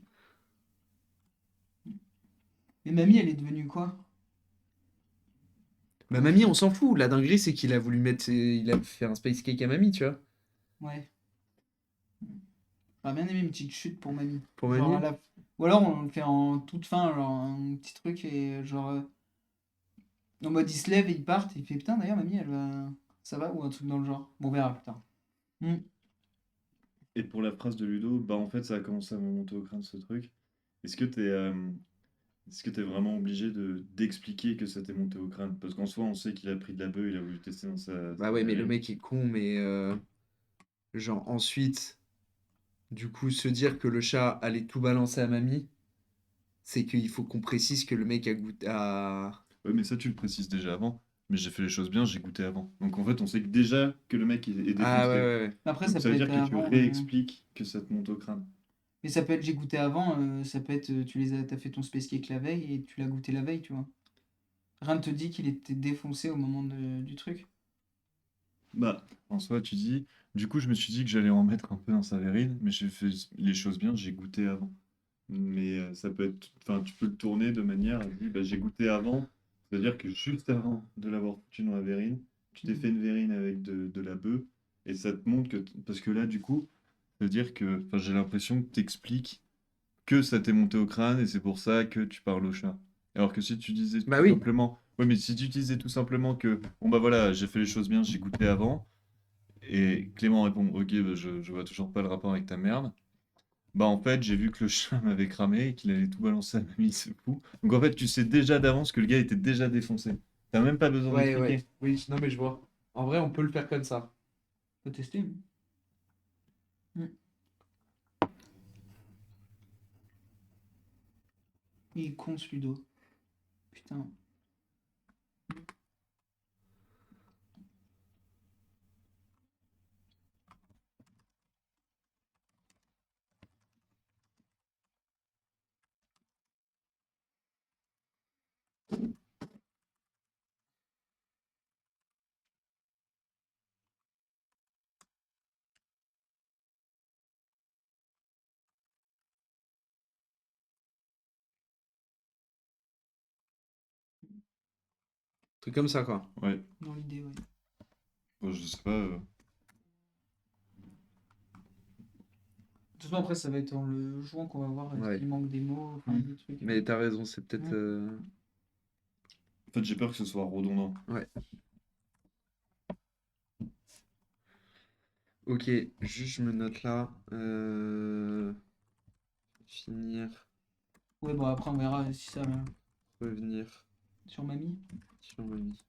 Mais mamie, elle est devenue quoi? Bah mamie, on s'en fout. La dinguerie, c'est qu'il a voulu mettre, il a fait un space cake à mamie, tu vois. Ouais. J'aurais bien aimé une petite chute pour mamie. Pour Genre mamie. à la- Ou alors on le fait en toute fin, genre un petit truc et genre. En mode il se lève et il part, et il fait putain d'ailleurs mamie elle va. Ça va? Ou un truc dans le genre. Bon, on verra plus tard. Hmm. Et pour la phrase de Ludo, bah en fait ça a commencé à me monter au crâne ce truc. Est-ce que t'es vraiment obligé d'expliquer que ça t'est monté au crâne? Parce qu'en soi on sait qu'il a pris de la bœuf, il a voulu tester dans Bah sa ouais, mais le verrine. mec est con, mais genre ensuite, du coup, se dire que le chat allait tout balancer à mamie, c'est qu'il faut qu'on précise que le mec a goûté à. Ouais mais ça tu le précises déjà avant. Mais j'ai fait les choses bien, j'ai goûté avant. Donc en fait on sait que déjà que le mec est Ah ouais, défoncé. ouais, ouais. Après, Donc ça ça peut veut être dire que tu avant. réexpliques que ça te monte au crâne. Mais ça peut être j'ai goûté avant, ça peut être t'as fait ton space cake la veille et tu l'as goûté la veille, tu vois. Rien ne te dit qu'il était défoncé au moment du truc. Bah, en soi, tu dis. Du coup, je me suis dit que j'allais en mettre un peu dans sa verrine, mais j'ai fait les choses bien, j'ai goûté avant. Mais ça peut être. Enfin, tu peux le tourner de manière à dire, bah, j'ai goûté avant. C'est-à-dire que juste avant de l'avoir foutu dans la verrine, tu t'es Mhm. fait une verrine avec de la bœuf, et ça te montre que. Parce que là, du coup, ça veut dire que. Enfin, j'ai l'impression que t'expliques que ça t'est monté au crâne, et c'est pour ça que tu parles au chat. Alors que si tu disais Bah tout oui. simplement. Ouais, mais si tu disais tout simplement que, bon, bah voilà, j'ai fait les choses bien, j'ai goûté avant. Et Clément répond, ok, bah, je vois toujours pas le rapport avec ta merde. Bah en fait, j'ai vu que le chat m'avait cramé et qu'il allait tout balancer à mamie, c'est fou. Donc en fait, tu sais déjà d'avance que le gars était déjà défoncé. T'as même pas besoin Ouais, ouais. d'expliquer. Oui, non, mais je vois. En vrai, on peut le faire comme ça. Faut tester. Mm. Il est con ce Ludo. Putain. Truc comme ça, quoi. Ouais, Dans l'idée, ouais. bon, je sais pas. De toute façon, après, ça va être en le jouant qu'on va voir est-ce Ouais. qu'il manque des mots, enfin Mm. des trucs. Mais t'as raison, c'est peut-être. En fait, j'ai peur que ce soit redondant. Ouais. Ok, juste je me note là. Finir Ouais, bon, après, on verra si ça. Revenir Sur mamie. sur mamie.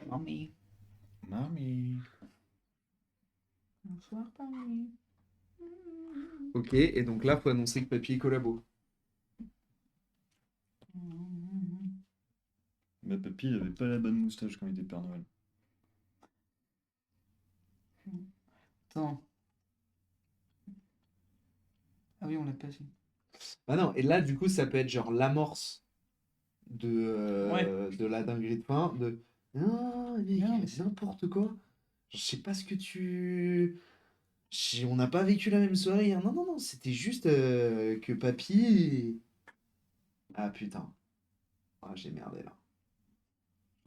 Mamie. Mamie. Bonsoir, Paris. Ok, et donc là, faut annoncer que Papy est collabo. Mais papy, il avait pas la bonne moustache quand il était Père Noël. Attends. Ah oui, on l'a pas fait. Ah non, et là, du coup, ça peut être genre l'amorce de la dinguerie de fin. De non, mec, Non, mais c'est- n'importe quoi. Je sais pas ce que tu. On n'a pas vécu la même soirée hier. Non, non, non, c'était juste que Papy. Ah putain. Ah, j'ai merdé là.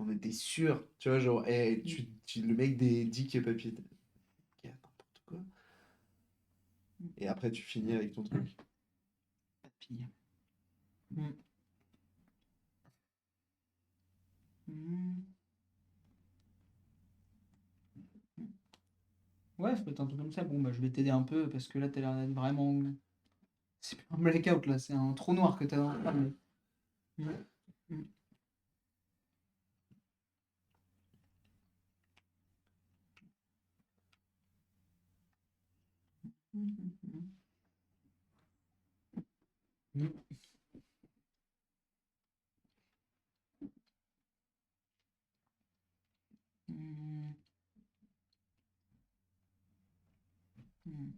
On était sûr. Tu vois, genre, le mec dit que Papy était. Ok, n'importe quoi. Et après, tu finis avec ton truc. Papy. Hmm. Hmm. Ouais, ça peut être un truc comme ça. Bon, bah, je vais t'aider un peu parce que là, t'as l'air d'être vraiment. C'est plus un blackout là, c'est un trou noir que t'as dans le crâne. Hmm. Hmm. Hmm. Hmm. Hmm. Hmm.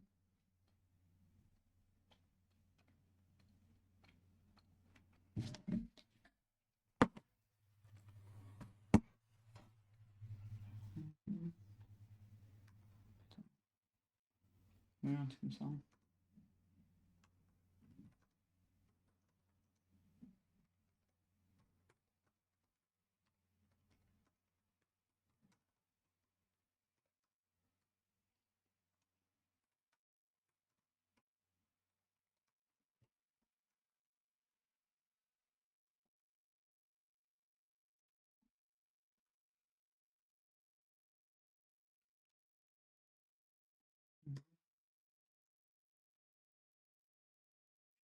Hmm. Ouais, un truc comme ça.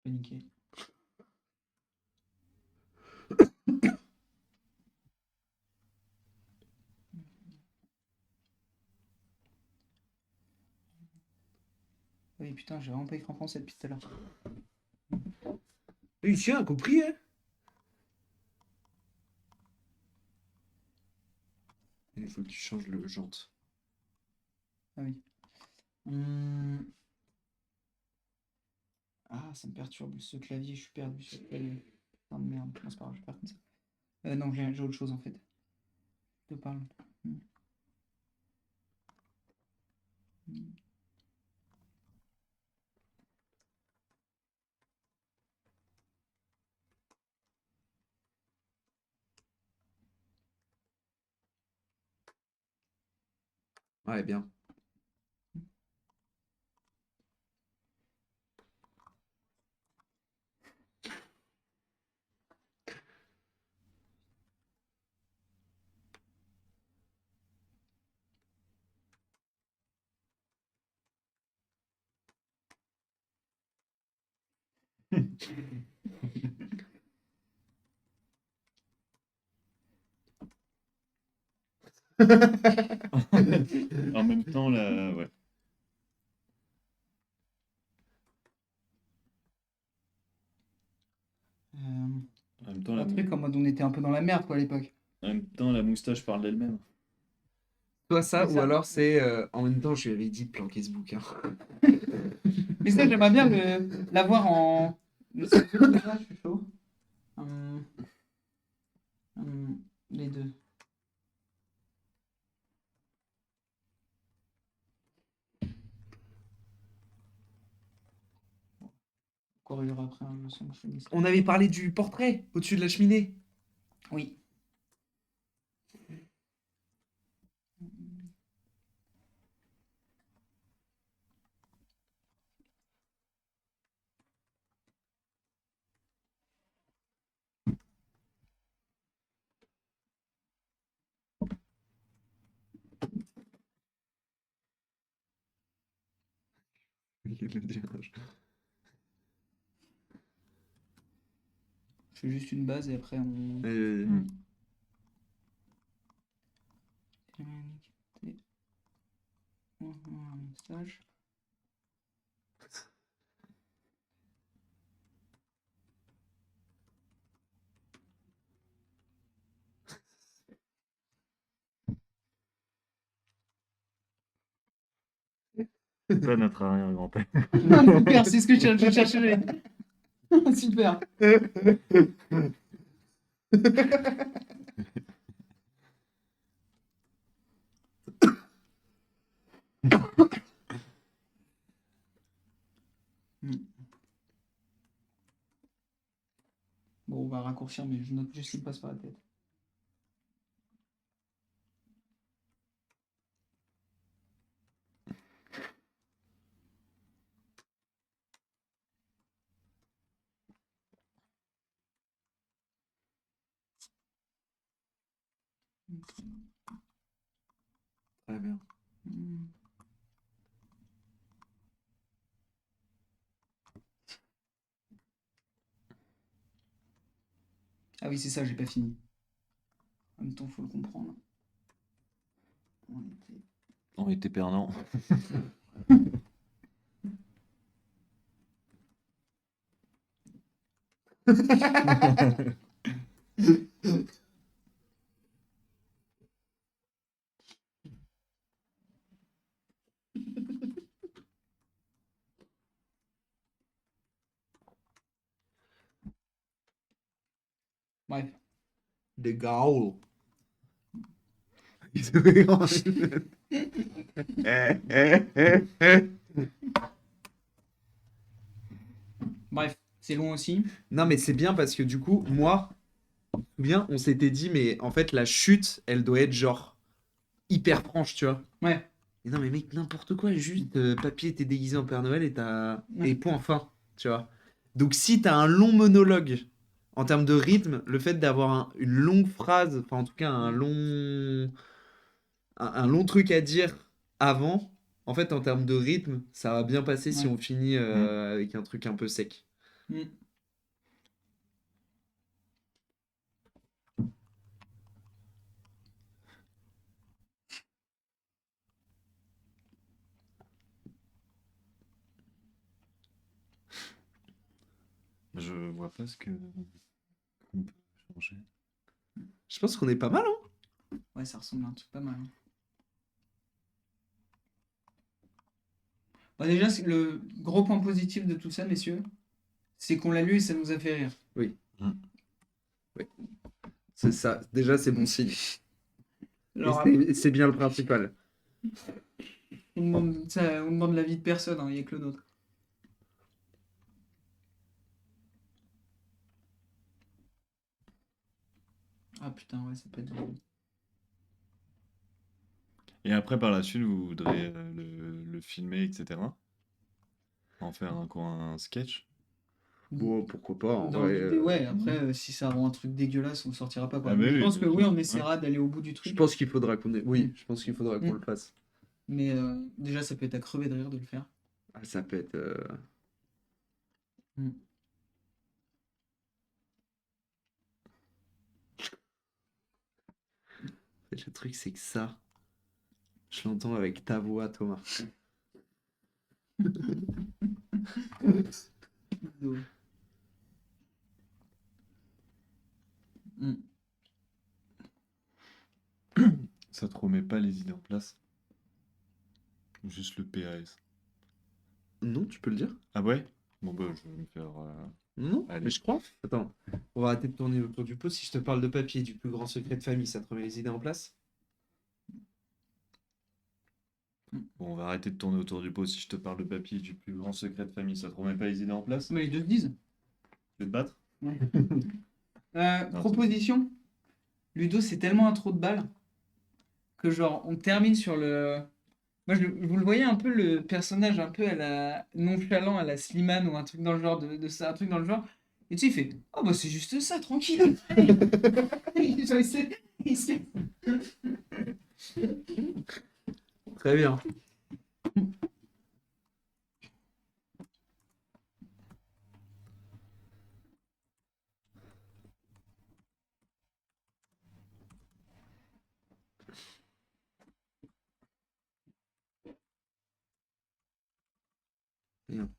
Paniqué. Oui, putain, j'ai vraiment pas écrit en français depuis tout à l'heure. Oui, tiens, compris, hein? Il faut que tu changes le jante. Ah oui. Hmm. Ah, ça me perturbe ce clavier, je suis perdu sur le clavier. Putain de merde, non, c'est pas grave, je vais faire comme ça. Non, j'ai autre chose en fait. Je te parle. Hmm. Hmm. Ouais, bien. En même temps, là, ouais. Euh, En même temps, un truc en mode on était un peu dans la merde quoi à l'époque. en même temps, la moustache parle d'elle-même. Soit ça, Mais ou ça, alors c'est en même temps, je lui avais dit de planquer ce bouquin. mais ça j'aimerais bien l'avoir en. Mais c'est- là, je suis chaud. Hum, les deux. Encore il y aura après un son que je finis. On avait parlé du portrait au-dessus de la cheminée. Oui. Il le dirait. Je fais juste une base et après on. Mm. Stage. Pas notre arrière-grand-père. Super, c'est ce que je cherchais. Super. Bon, on va raccourcir, mais je note juste ce qui me passe par la tête. Très bien. Ah oui, c'est ça, j'ai pas fini. En même temps, faut le comprendre. On était perdants. Bref. De Gaulle. Bref, c'est long aussi. Non, mais c'est bien parce que du coup, moi, bien, on s'était dit, mais en fait, la chute, elle doit être genre hyper franche, tu vois. Ouais. Mais non, mais mec, n'importe quoi, juste Papy était déguisé en Père Noël et t'as. Ouais. Et point fin, tu vois. Donc, si t'as un long monologue en termes de rythme, le fait d'avoir une longue phrase, enfin, en tout cas, un long truc à dire avant, en fait, en termes de rythme, ça va bien passer si Ouais. on finit avec un truc un peu sec. Mm. Je vois pas ce que qu'on peut changer. Je pense qu'on est pas mal, hein. Ouais, ça ressemble à un truc pas mal. Bah déjà, le gros point positif de tout ça, messieurs, c'est qu'on l'a lu et ça nous a fait rire. C'est ça. Déjà, c'est bon signe. Et Alors, c'est bien le principal. on demande l'avis de personne, hein, il n'y a que le nôtre. Ah putain, ouais, ça peut être drôle. Et après, par la suite, vous voudrez le filmer, etc. En faire un sketch. Bon, pourquoi pas, en Dans vrai, l'idée, ouais, après, si ça rend un truc dégueulasse, on le sortira pas, quoi. Ah, Mais bah je oui, pense que bien oui, sûr. on essaiera d'aller au bout du Je truc. pense qu'il faudra qu'on Oui, Mm. je pense qu'il faudra qu'on Mm. le fasse. Mais déjà, ça peut être à crever de rire de le faire. Ah, ça peut être. Mm. Le truc, c'est que ça, je l'entends avec ta voix, Thomas. Drôle. Mm. Ça te remet pas les idées en place. Juste le PAS. Non, tu peux le dire? Ah ouais? Bon bah je vais me faire... Non, Allez. mais je crois. Attends, on va arrêter de tourner autour du pot. Si je te parle de papier, du plus grand secret de famille, ça te remet les idées en place? Bon, on va arrêter de tourner autour du pot. Si je te parle de papier du plus grand secret de famille, ça te remet pas les idées en place? Mais ils te le disent. Tu veux te battre? Ouais. Non, Proposition. Ludo, c'est tellement un trou de balle que genre on termine sur le. Moi, vous le voyez un peu le personnage un peu à la nonchalant, à la Slimane ou un truc dans le genre de ça, un truc dans le genre. Et tu sais, il fait oh bah c'est juste ça, tranquille. Genre, il s'est- Très bien. Merde.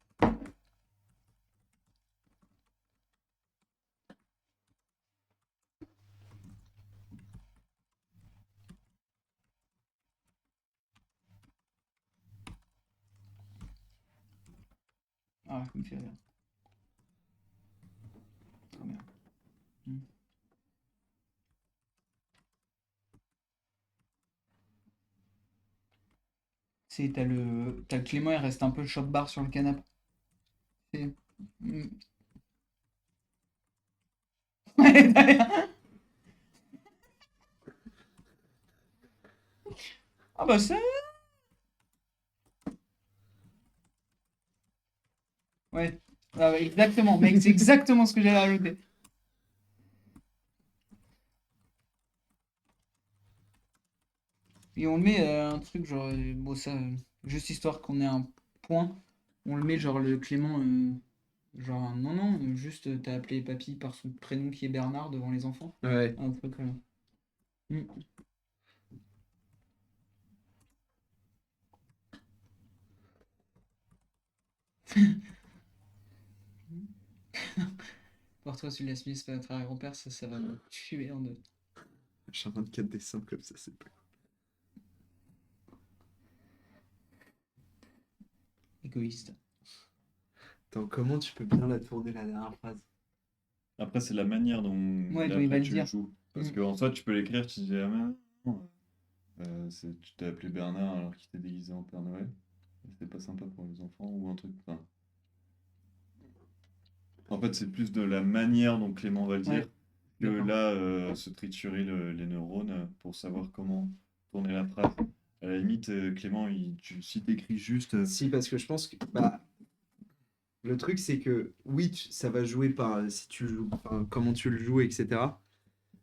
Ah, ça me fait rire. Oh merde. C'est, t'as le Clément, il reste un peu shot bar sur le canapé. C'est- Mm. Ouais, derrière. Ah bah ça. Ouais. Ah ouais, exactement, mec, c'est exactement ce que j'allais rajouter. Et on le met un truc genre, bon ça, juste histoire qu'on ait un point, on le met genre le Clément, genre non non, juste t'as appelé papy par son prénom qui est Bernard devant les enfants. Ouais. Un truc Mm. Porte-toi sur la Smith, pas notre arrière-grand-père, ça va me tuer en deux. J'ai un 24 décembre comme ça, c'est pas. Égoïste. Attends, comment tu peux bien la tourner la dernière phrase? Après, c'est la manière dont, Ouais, là, dont il va après, le tu dire. joues. Parce Mm. qu'en soi, tu peux l'écrire, tu dis, ah, mais non, tu t'es appelé Bernard alors qu'il t'est déguisé en Père Noël. Et c'est pas sympa pour les enfants ou un truc. Enfin, en fait, c'est plus de la manière dont Clément va le Ouais, dire que d'accord. là, se triturer les neurones pour savoir comment tourner la phrase. À la limite, Clément, si t'écris juste. Si, parce que je pense que bah, le truc, c'est que oui, ça va jouer par si tu joues, enfin, comment tu le joues, etc.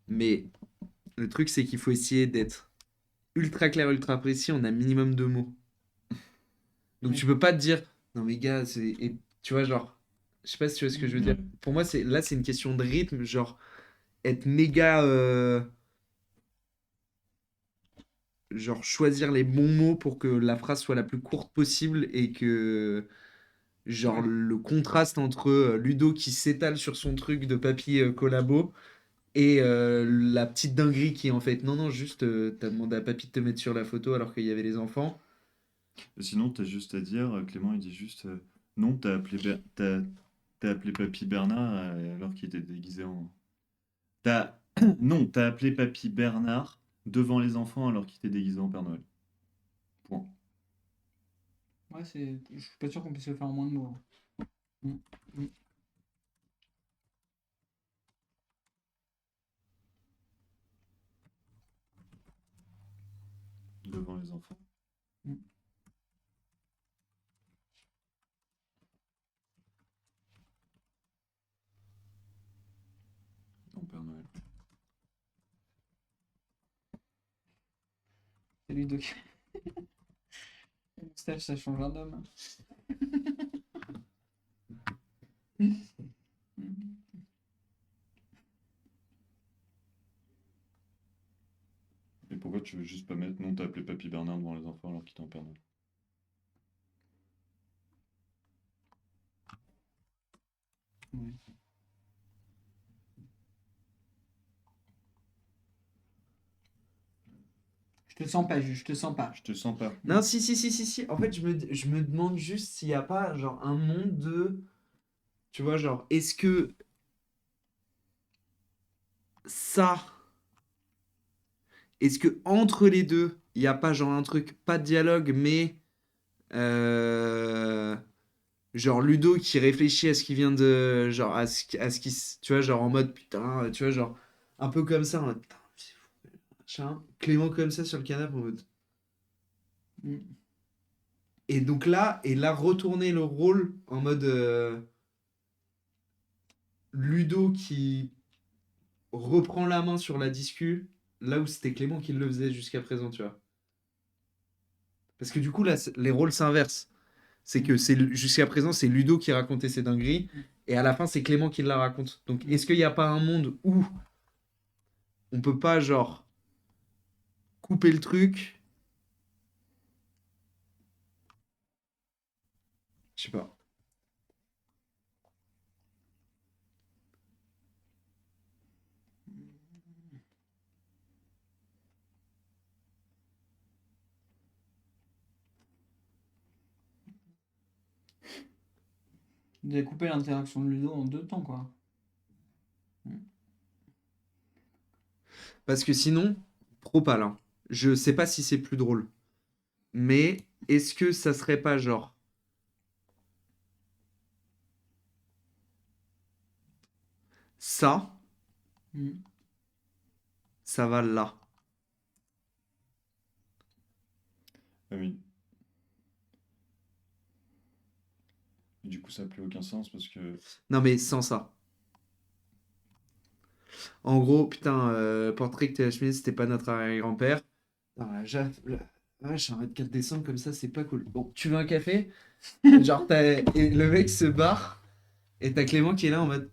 Mais le truc, c'est qu'il faut essayer d'être ultra clair, ultra précis. On a minimum 2 mots. Donc Ouais. tu peux pas te dire, non mais gars, tu vois, genre, je sais pas si tu vois ce que je veux dire. Ouais. Pour moi, c'est une question de rythme, genre, être méga, genre, choisir les bons mots pour que la phrase soit la plus courte possible et que, genre, Ouais. le contraste entre Ludo qui s'étale sur son truc de papier collabo et la petite dinguerie qui est en fait, non, non, juste, t'as demandé à papy de te mettre sur la photo alors qu'il y avait les enfants. Sinon, t'as juste à dire, Clément, il dit juste, non, t'as appelé Papy Bernard alors qu'il était déguisé en. T'as... Non, t'as appelé Papy Bernard devant les enfants alors qu'il était déguisé en Père Noël. Point. Ouais, je suis pas sûr qu'on puisse le faire en moins de mots. Mm. Mm. Devant les enfants. Mm. En Père Noël. C'est lui Doc. Le moustache, ça change un homme. Et pourquoi tu veux juste pas mettre, non, t'as appelé Papy Bernard devant les enfants alors qu'il était en Père Noël? Ouais. Je te sens pas, je te sens pas. Je te sens pas. Non, si, si, si, si, si. En fait, je me demande juste s'il n'y a pas, genre, un monde de. Tu vois, genre, est-ce que ça. Est-ce que entre les deux, il n'y a pas, genre, un truc, pas de dialogue, mais. euh, Genre, Ludo qui réfléchit à ce qui vient de. Genre, à ce qui. Tu vois, genre, en mode, putain, tu vois, genre, un peu comme ça, en mode, putain, c'est fou, machin. Clément comme ça sur le canapé, en mode. Mm. Et là, retourner le rôle en mode. Ludo qui reprend la main sur la discu, là où c'était Clément qui le faisait jusqu'à présent, tu vois. Parce que du coup, là, les rôles s'inversent. C'est que jusqu'à présent, c'est Ludo qui racontait ses dingueries, et à la fin, c'est Clément qui la raconte. Donc, est-ce qu'il n'y a pas un monde où on peut pas, genre, couper le truc? Je sais pas. Découper l'interaction de Ludo en 2 temps, quoi. Parce que sinon, trop pâle, hein. Je sais pas si c'est plus drôle. Mais est-ce que ça serait pas genre ça, Mm. ça va là. Ah oui. Et du coup, ça n'a plus aucun sens parce que. Non mais sans ça. En gros, putain, Portrait que TH Smith, c'était pas notre arrière-grand-père. Non, la vache, un 4 décembre comme ça, c'est pas cool. Bon, tu veux un café? Genre, et le mec se barre, et t'as Clément qui est là en mode.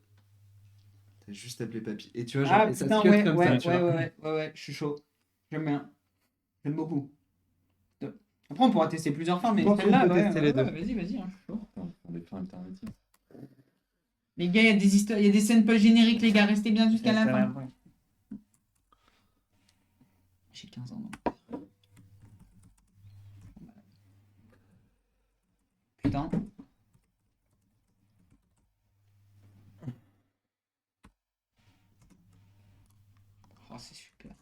T'as juste appelé papy. Et tu vois, genre, Ah et ça putain, se cut ouais, comme ouais, ça, ouais, tu ouais, vois. ouais, ouais, ouais, je suis chaud. J'aime bien. J'aime beaucoup. Après, on pourra tester plusieurs fins, mais Je pense qu'on celle-là, peut ouais, tester ouais, les deux. ouais, vas-y, vas-y, hein, je suis chaud. Faire des fins alternatives. Les gars, il y a des histoires, il y a des scènes post-génériques, les gars, restez bien jusqu'à la fin. J'ai 15 ans, non. Putain. Oh, c'est super.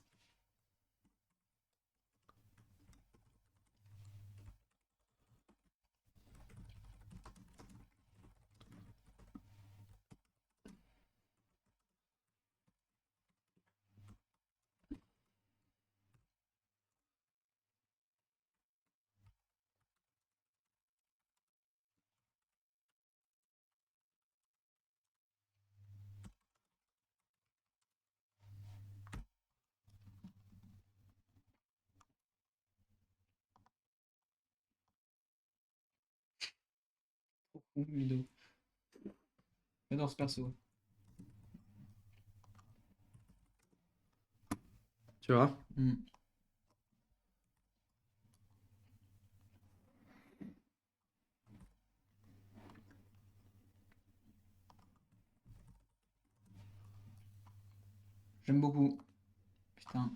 Ouh, Ludo. J'adore ce perso. Tu vois? Hmm. J'aime beaucoup. Putain.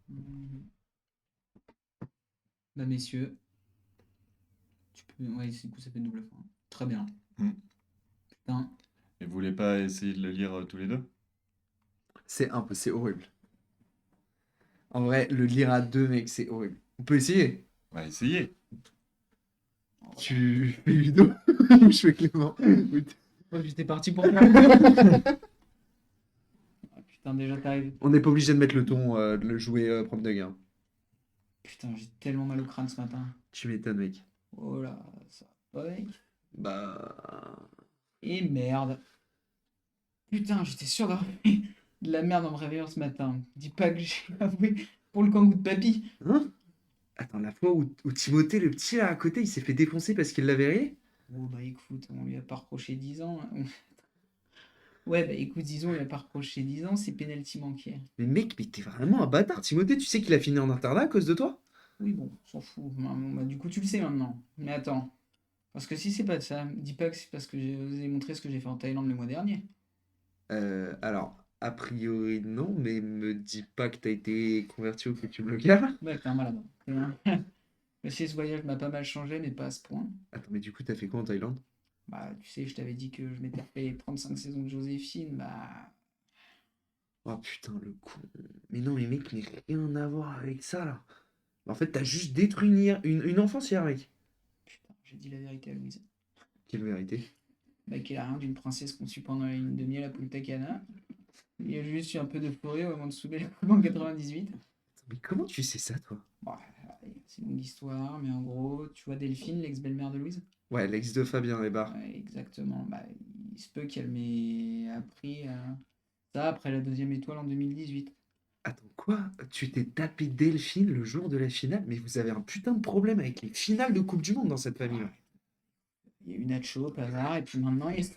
Hmm. Bah, messieurs, tu peux. Ouais, du coup, ça fait une double fin. Très bien. Hmm. Putain. Et vous voulez pas essayer de le lire tous les deux? C'est horrible. En vrai, le lire à deux, mec, c'est horrible. On peut essayer. Bah, essayez. Tu fais Ludo ou je fais Clément? Ouais, j'étais parti pour faire. Ah, putain, déjà t'arrives. On n'est pas obligé de mettre le ton, de le jouer prom de guerre. Putain, j'ai tellement mal au crâne ce matin. Tu m'étonnes, mec. Oh là, ça va pas, mec. Bah. Et merde. Putain, j'étais sûr d'avoir fait de la merde en me réveillant ce matin. Dis pas que j'ai avoué pour le kangou de papy. Hein? Attends, la fois où Timothée, le petit là à côté, il s'est fait défoncer parce qu'il l'avait rayé? Oh bah écoute, on lui a pas reproché 10 ans, hein. Ouais, bah écoute, disons, il a pas reproché 10 ans, c'est penalty manqué. Mais mec, mais t'es vraiment un bâtard. Timothée, tu sais qu'il a fini en internat à cause de toi? Oui, bon, on s'en fout. Bah, du coup, tu le sais maintenant. Mais attends. Parce que si c'est pas de ça, dis pas que c'est parce que j'ai osé montrer ce que j'ai fait en Thaïlande le mois dernier. Alors, a priori, non, mais me dis pas que t'as été converti au culture locale. Ouais, t'es un malade. Mais si ce voyage m'a pas mal changé, mais pas à ce point. Attends, mais du coup, t'as fait quoi en Thaïlande? Bah, tu sais, je t'avais dit que je m'étais refait 35 saisons de Joséphine. Bah, Oh putain, le con. Mais non, mais mec, mais rien à voir avec ça là. En fait, t'as juste détruit une enfance hier, mec. putain, j'ai dit la vérité à Louise. Quelle vérité. Bah, qu'il a rien d'une princesse conçue pendant la ligne de miel à Punta Cana. Il y a juste eu un peu d'euphorie au moment de soulever la coupe en 98. Mais comment tu sais ça, toi? Bon, c'est une longue histoire, mais en gros, tu vois Delphine, l'ex-belle-mère de Louise? Ouais, l'ex de Fabien Lébar. Ouais, exactement. Bah, il se peut qu'elle m'ait appris ça après la deuxième étoile en 2018. Attends, quoi? Tu t'es tapé Delphine le jour de la finale? Mais vous avez un putain de problème avec les finales de Coupe du Monde dans cette famille. Il y a eu Nacho, Pavard, et puis maintenant, il se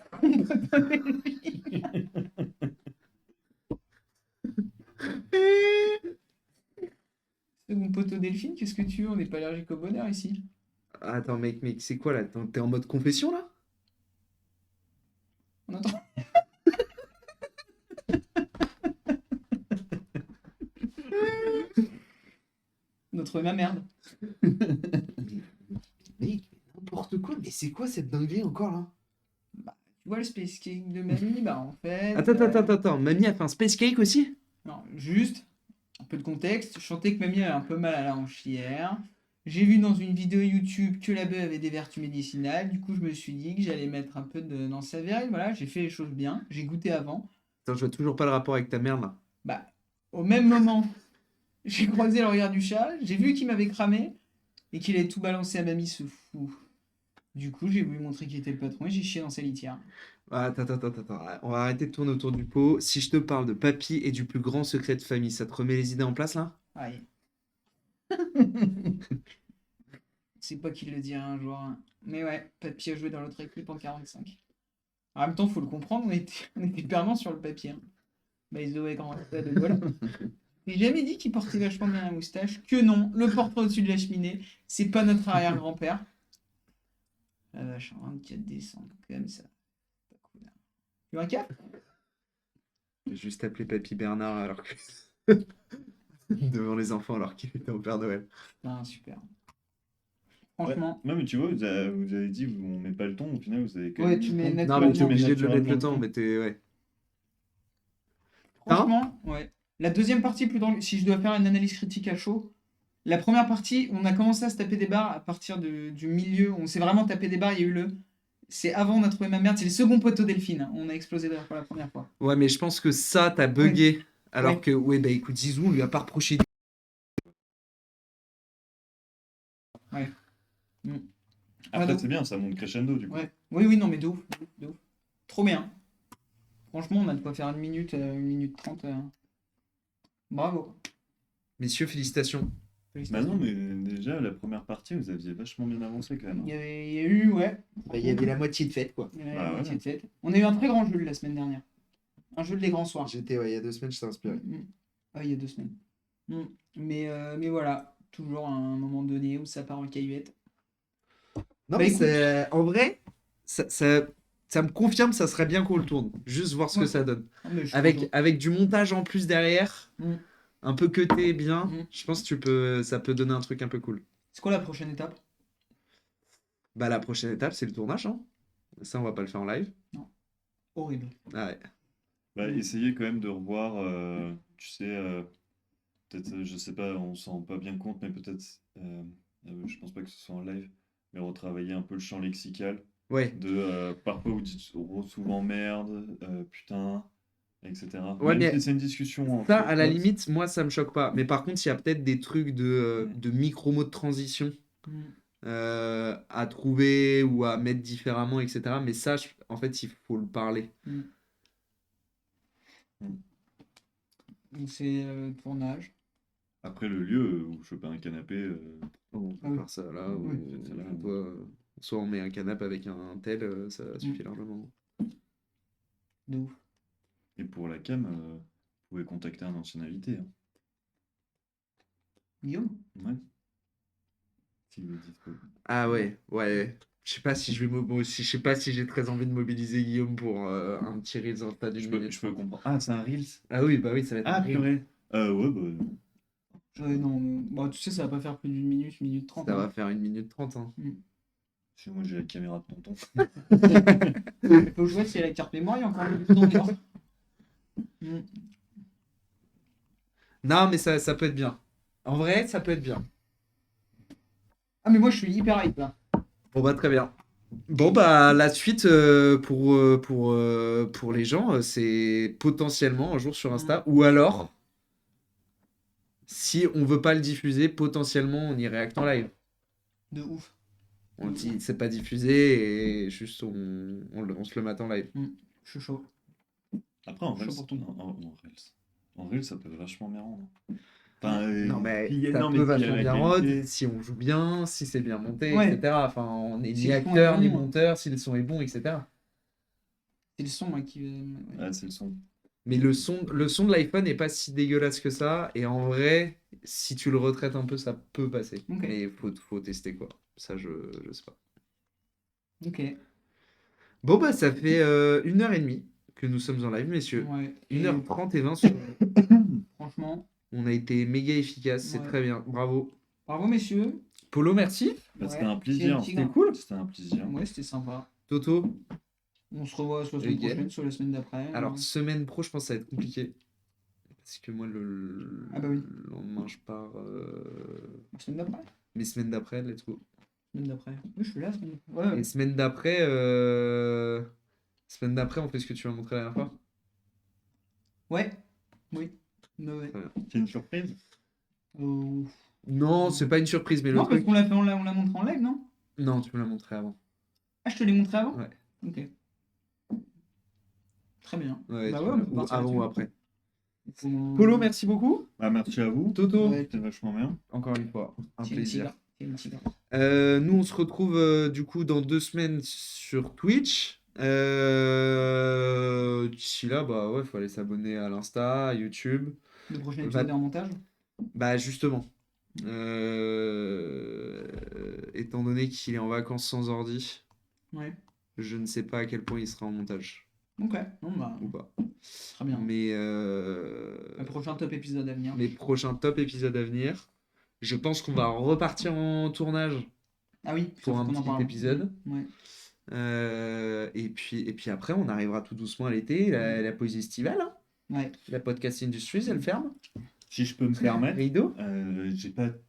C'est mon poteau Delphine, qu'est-ce que tu veux? On n'est pas allergique au bonheur ici. Attends, mec, c'est quoi là? T'es en mode confession là? On entend. trouvé ma merde. Mec, n'importe quoi, mais c'est quoi cette dinguerie encore là? Tu vois le space cake de mamie, bah en fait. Attends, mamie a fait un space cake aussi? Non, juste un peu de contexte. Je sentais que mamie avait un peu mal à la hanche hier. J'ai vu dans une vidéo YouTube que la bœuf avait des vertus médicinales. Du coup, je me suis dit que j'allais mettre un peu dans sa verrine. Voilà, j'ai fait les choses bien. J'ai goûté avant. Attends, je vois toujours pas le rapport avec ta mère là. Bah, au même moment, j'ai croisé le regard du chat. J'ai vu qu'il m'avait cramé et qu'il avait tout balancé à mamie, ce fou. Du coup, j'ai voulu montrer qu'il était le patron et j'ai chié dans sa litière. Ah, attends, on va arrêter de tourner autour du pot. Si je te parle de papy et du plus grand secret de famille, ça te remet les idées en place là? Aïe. C'est pas qui le dira un jour, hein. Mais ouais, papy a joué dans l'autre équipe en 45. En même temps, faut le comprendre, on était perdants sur le papier, hein. By the way, comment ça de Gaulle. J'ai jamais dit qu'il portait vachement bien la moustache. Que non, le portrait au-dessus de la cheminée, c'est pas notre arrière-grand-père. La vache, en 24 décembre, comme ça. Pas cool, hein. Tu veux un cap? J'ai juste appelé papy Bernard alors que. devant les enfants alors qu'il était au Père Noël. Ah, super. Franchement. Ouais, mais tu vois, vous avez dit on met pas le ton, au final vous avez quand Ouais, même tu mis mets le ton. Non, mais tu es naturellement. obligé de le mettre le Naturellement temps, mais t'es. Ouais. Franchement, ouais. La deuxième partie, plus dans si je dois faire une analyse critique à chaud, la première partie, on a commencé à se taper des barres à partir du milieu. On s'est vraiment tapé des barres, il y a eu le. C'est avant, on a trouvé ma merde, c'est le second poteau Delphine. On a explosé d'ailleurs pour la première fois. Ouais, mais je pense que ça, t'as bugué. Alors Ouais. que, ouais, bah écoute, Zizou, on lui a pas reproché. Après, donc- c'est bien, ça monte crescendo du coup. Ouais. Oui, non, mais de ouf, de ouf. Trop bien. Franchement, on a de quoi faire 1 minute 30. Bravo. Messieurs, félicitations. Bah non, mais déjà, la première partie, vous aviez vachement bien avancé quand même. Il y a eu, ouais. Bah, il y avait la moitié de fête, quoi. Il y avait Bah la ouais. moitié de fête. On a eu un très grand jeu la semaine dernière. Un jeu des grands soirs. J'étais, ouais, il y a 2 semaines, j'étais inspiré. Ah, il y a 2 semaines. Mais voilà, toujours à un moment donné où ça part en caillouette. Non, Bah, mais écoute. en vrai, ça me confirme, ça serait bien qu'on le tourne. Juste voir ce que Ouais. ça donne. Ah, mais je suis Avec, content. avec du montage en plus derrière, Mm. un peu cuté bien, Mm. je pense que ça peut donner un truc un peu cool. C'est quoi la prochaine étape? Bah, la prochaine étape, c'est le tournage, hein. Ça, on va pas le faire en live. Horrible. Ah ouais. Bah, essayez quand même de revoir, tu sais, peut-être, je sais pas, on s'en rend pas bien compte, mais peut-être, je pense pas que ce soit en live, mais retravailler un peu le champ lexical Ouais. de parfois vous dites souvent merde, putain, etc. Ouais, Même mais si c'est une discussion ça, entre à la potes, limite, moi, ça me choque pas. Mais par contre, il y a peut-être des trucs de micro-mots de transition à trouver ou à mettre différemment, etc. Mais ça, en fait, il faut le parler. Donc c'est tournage. Après le lieu où choper un canapé, On peut Ah oui. faire ça là, Oui. ou C'est là. soit on met un canapé avec un tel, ça suffit largement. De ouf. et pour la cam, vous pouvez contacter un ancien invité, hein. Guillaume? Ouais. Si vous dites Ah ouais. Je sais pas si je sais pas si j'ai très envie de mobiliser Guillaume pour un petit Reels Insta d'une minute. je peux comprendre. Ah, c'est un Reels? Ah oui, bah oui, ça va être un Ah, Reel. purée. Ouais, bah. Non, bah, tu sais, ça va pas faire plus d'une minute, minute 30. Ça va faire 1 minute 30. Hein. Chez moi, j'ai la caméra de tonton. Faut que je vois s'il y a la carte mémoire, il y a encore une d'ambiance. Non, mais ça peut être bien. En vrai, ça peut être bien. Ah, mais moi je suis hyper hype là. Bon bah très bien. Bon bah la suite pour les gens, c'est potentiellement un jour sur Insta ou alors si on veut pas le diffuser, potentiellement on y réacte en live. De ouf. On dit c'est pas diffusé et juste on se le met en live. Je suis chaud. Après, en Chaud Reels, pour tout. en Reels, ça peut être vachement bien rendre. Enfin, Non mais ça non, peut mais s'il y a vachement la bien qualité- rod si on joue bien, si c'est bien monté, Ouais. etc. Enfin on est Si ni le son est acteur ni bon. monteur, si le son est bon, etc. C'est le son moi qui. Ouais. Ah, c'est le son. Mais le son de l'iPhone n'est pas si dégueulasse que ça. Et en vrai, si tu le retraites un peu, ça peut passer. Ok. Mais faut tester quoi. Ça, je sais pas. Ok. Bon, bah, ça fait 1h30 que nous sommes en live, messieurs. Ouais. 1h30 et 20 sur... Franchement, On a été méga efficace. C'est Ouais. très bien. Bravo. Bravo, messieurs. Polo, merci. Bah, c'était Ouais, un plaisir. c'est tigre. cool. C'était un plaisir. Ouais, c'était sympa. Toto. On se revoit soit la semaine Again. prochaine, soit la semaine d'après. Alors, semaine pro, je pense que ça va être compliqué. Parce que moi, le Ah bah oui. le lendemain, je pars. La semaine d'après. Mais semaine d'après, let's go. Semaine d'après. Oui, je suis là la semaine d'après. Ouais, Et semaine d'après, on fait ce que tu m'as montré la dernière fois. ouais. Oui. Ouais. C'est une surprise. Euh, Non, c'est pas une surprise, mais le Non, parce truc. qu'on l'a fait, on l'a montré en live, non? Non, tu me l'as montré avant. Ah, je te l'ai montré avant? Ouais. Ok. Très bien. Ouais, Bah tu ouais, me on l'as- peut ou partir avant ou là-dessus. après. Faut- Polo, merci beaucoup. Bah, merci à vous. Toto, Ouais, C'était vachement bien. encore une fois, un c'est une plaisir. tigre. C'est une tigre. Nous, on se retrouve du coup dans 2 semaines sur Twitch. D'ici là, bah ouais, faut aller s'abonner à l'Insta, à YouTube. Le prochain Va- épisode est en montage? Bah justement, étant donné qu'il est en vacances sans ordi, Ouais. je ne sais pas à quel point il sera en montage Ok. Bon, bah, ou pas. très bien. Mais Le prochain top épisode à venir. les prochains top épisodes à venir, je pense qu'on va repartir en tournage Ah oui, pour faut un qu'on en petit parle. épisode. Ouais. Et puis après, on arrivera tout doucement à l'été, la pause estivale, hein. Ouais. La podcast Industries, elle ferme. Si je peux me permettre, Rideau.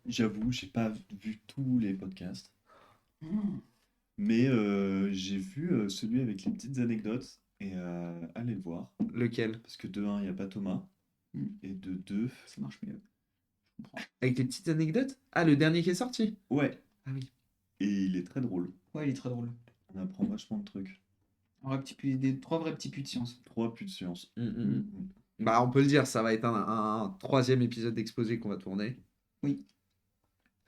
j'avoue, j'ai pas vu tous les podcasts, Ah. mais j'ai vu celui avec les petites anecdotes et allez le voir. Lequel? Parce que de 1, il n'y a pas Thomas, Mm. et de 2, Ça marche mieux. Je comprends. Avec les petites anecdotes? Ah, le dernier qui est sorti. ouais, Ah oui. et il est très drôle. Ouais, il est très drôle. On apprend vachement de trucs. Trois vrais petits puits de science. 3 puits de science. Bah, on peut le dire, ça va être un 3e épisode d'exposé qu'on va tourner. Oui.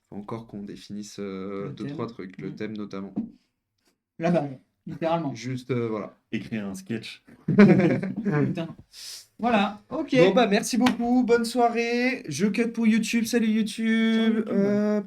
Faut encore qu'on définisse Le 2-3 thème. trucs, le Mm. thème notamment. Là-bas, littéralement. Juste, voilà. Écrire un sketch. Putain. Voilà, ok. Bon, bah, merci beaucoup, bonne soirée. Je cut pour YouTube, salut YouTube. Ciao, YouTube.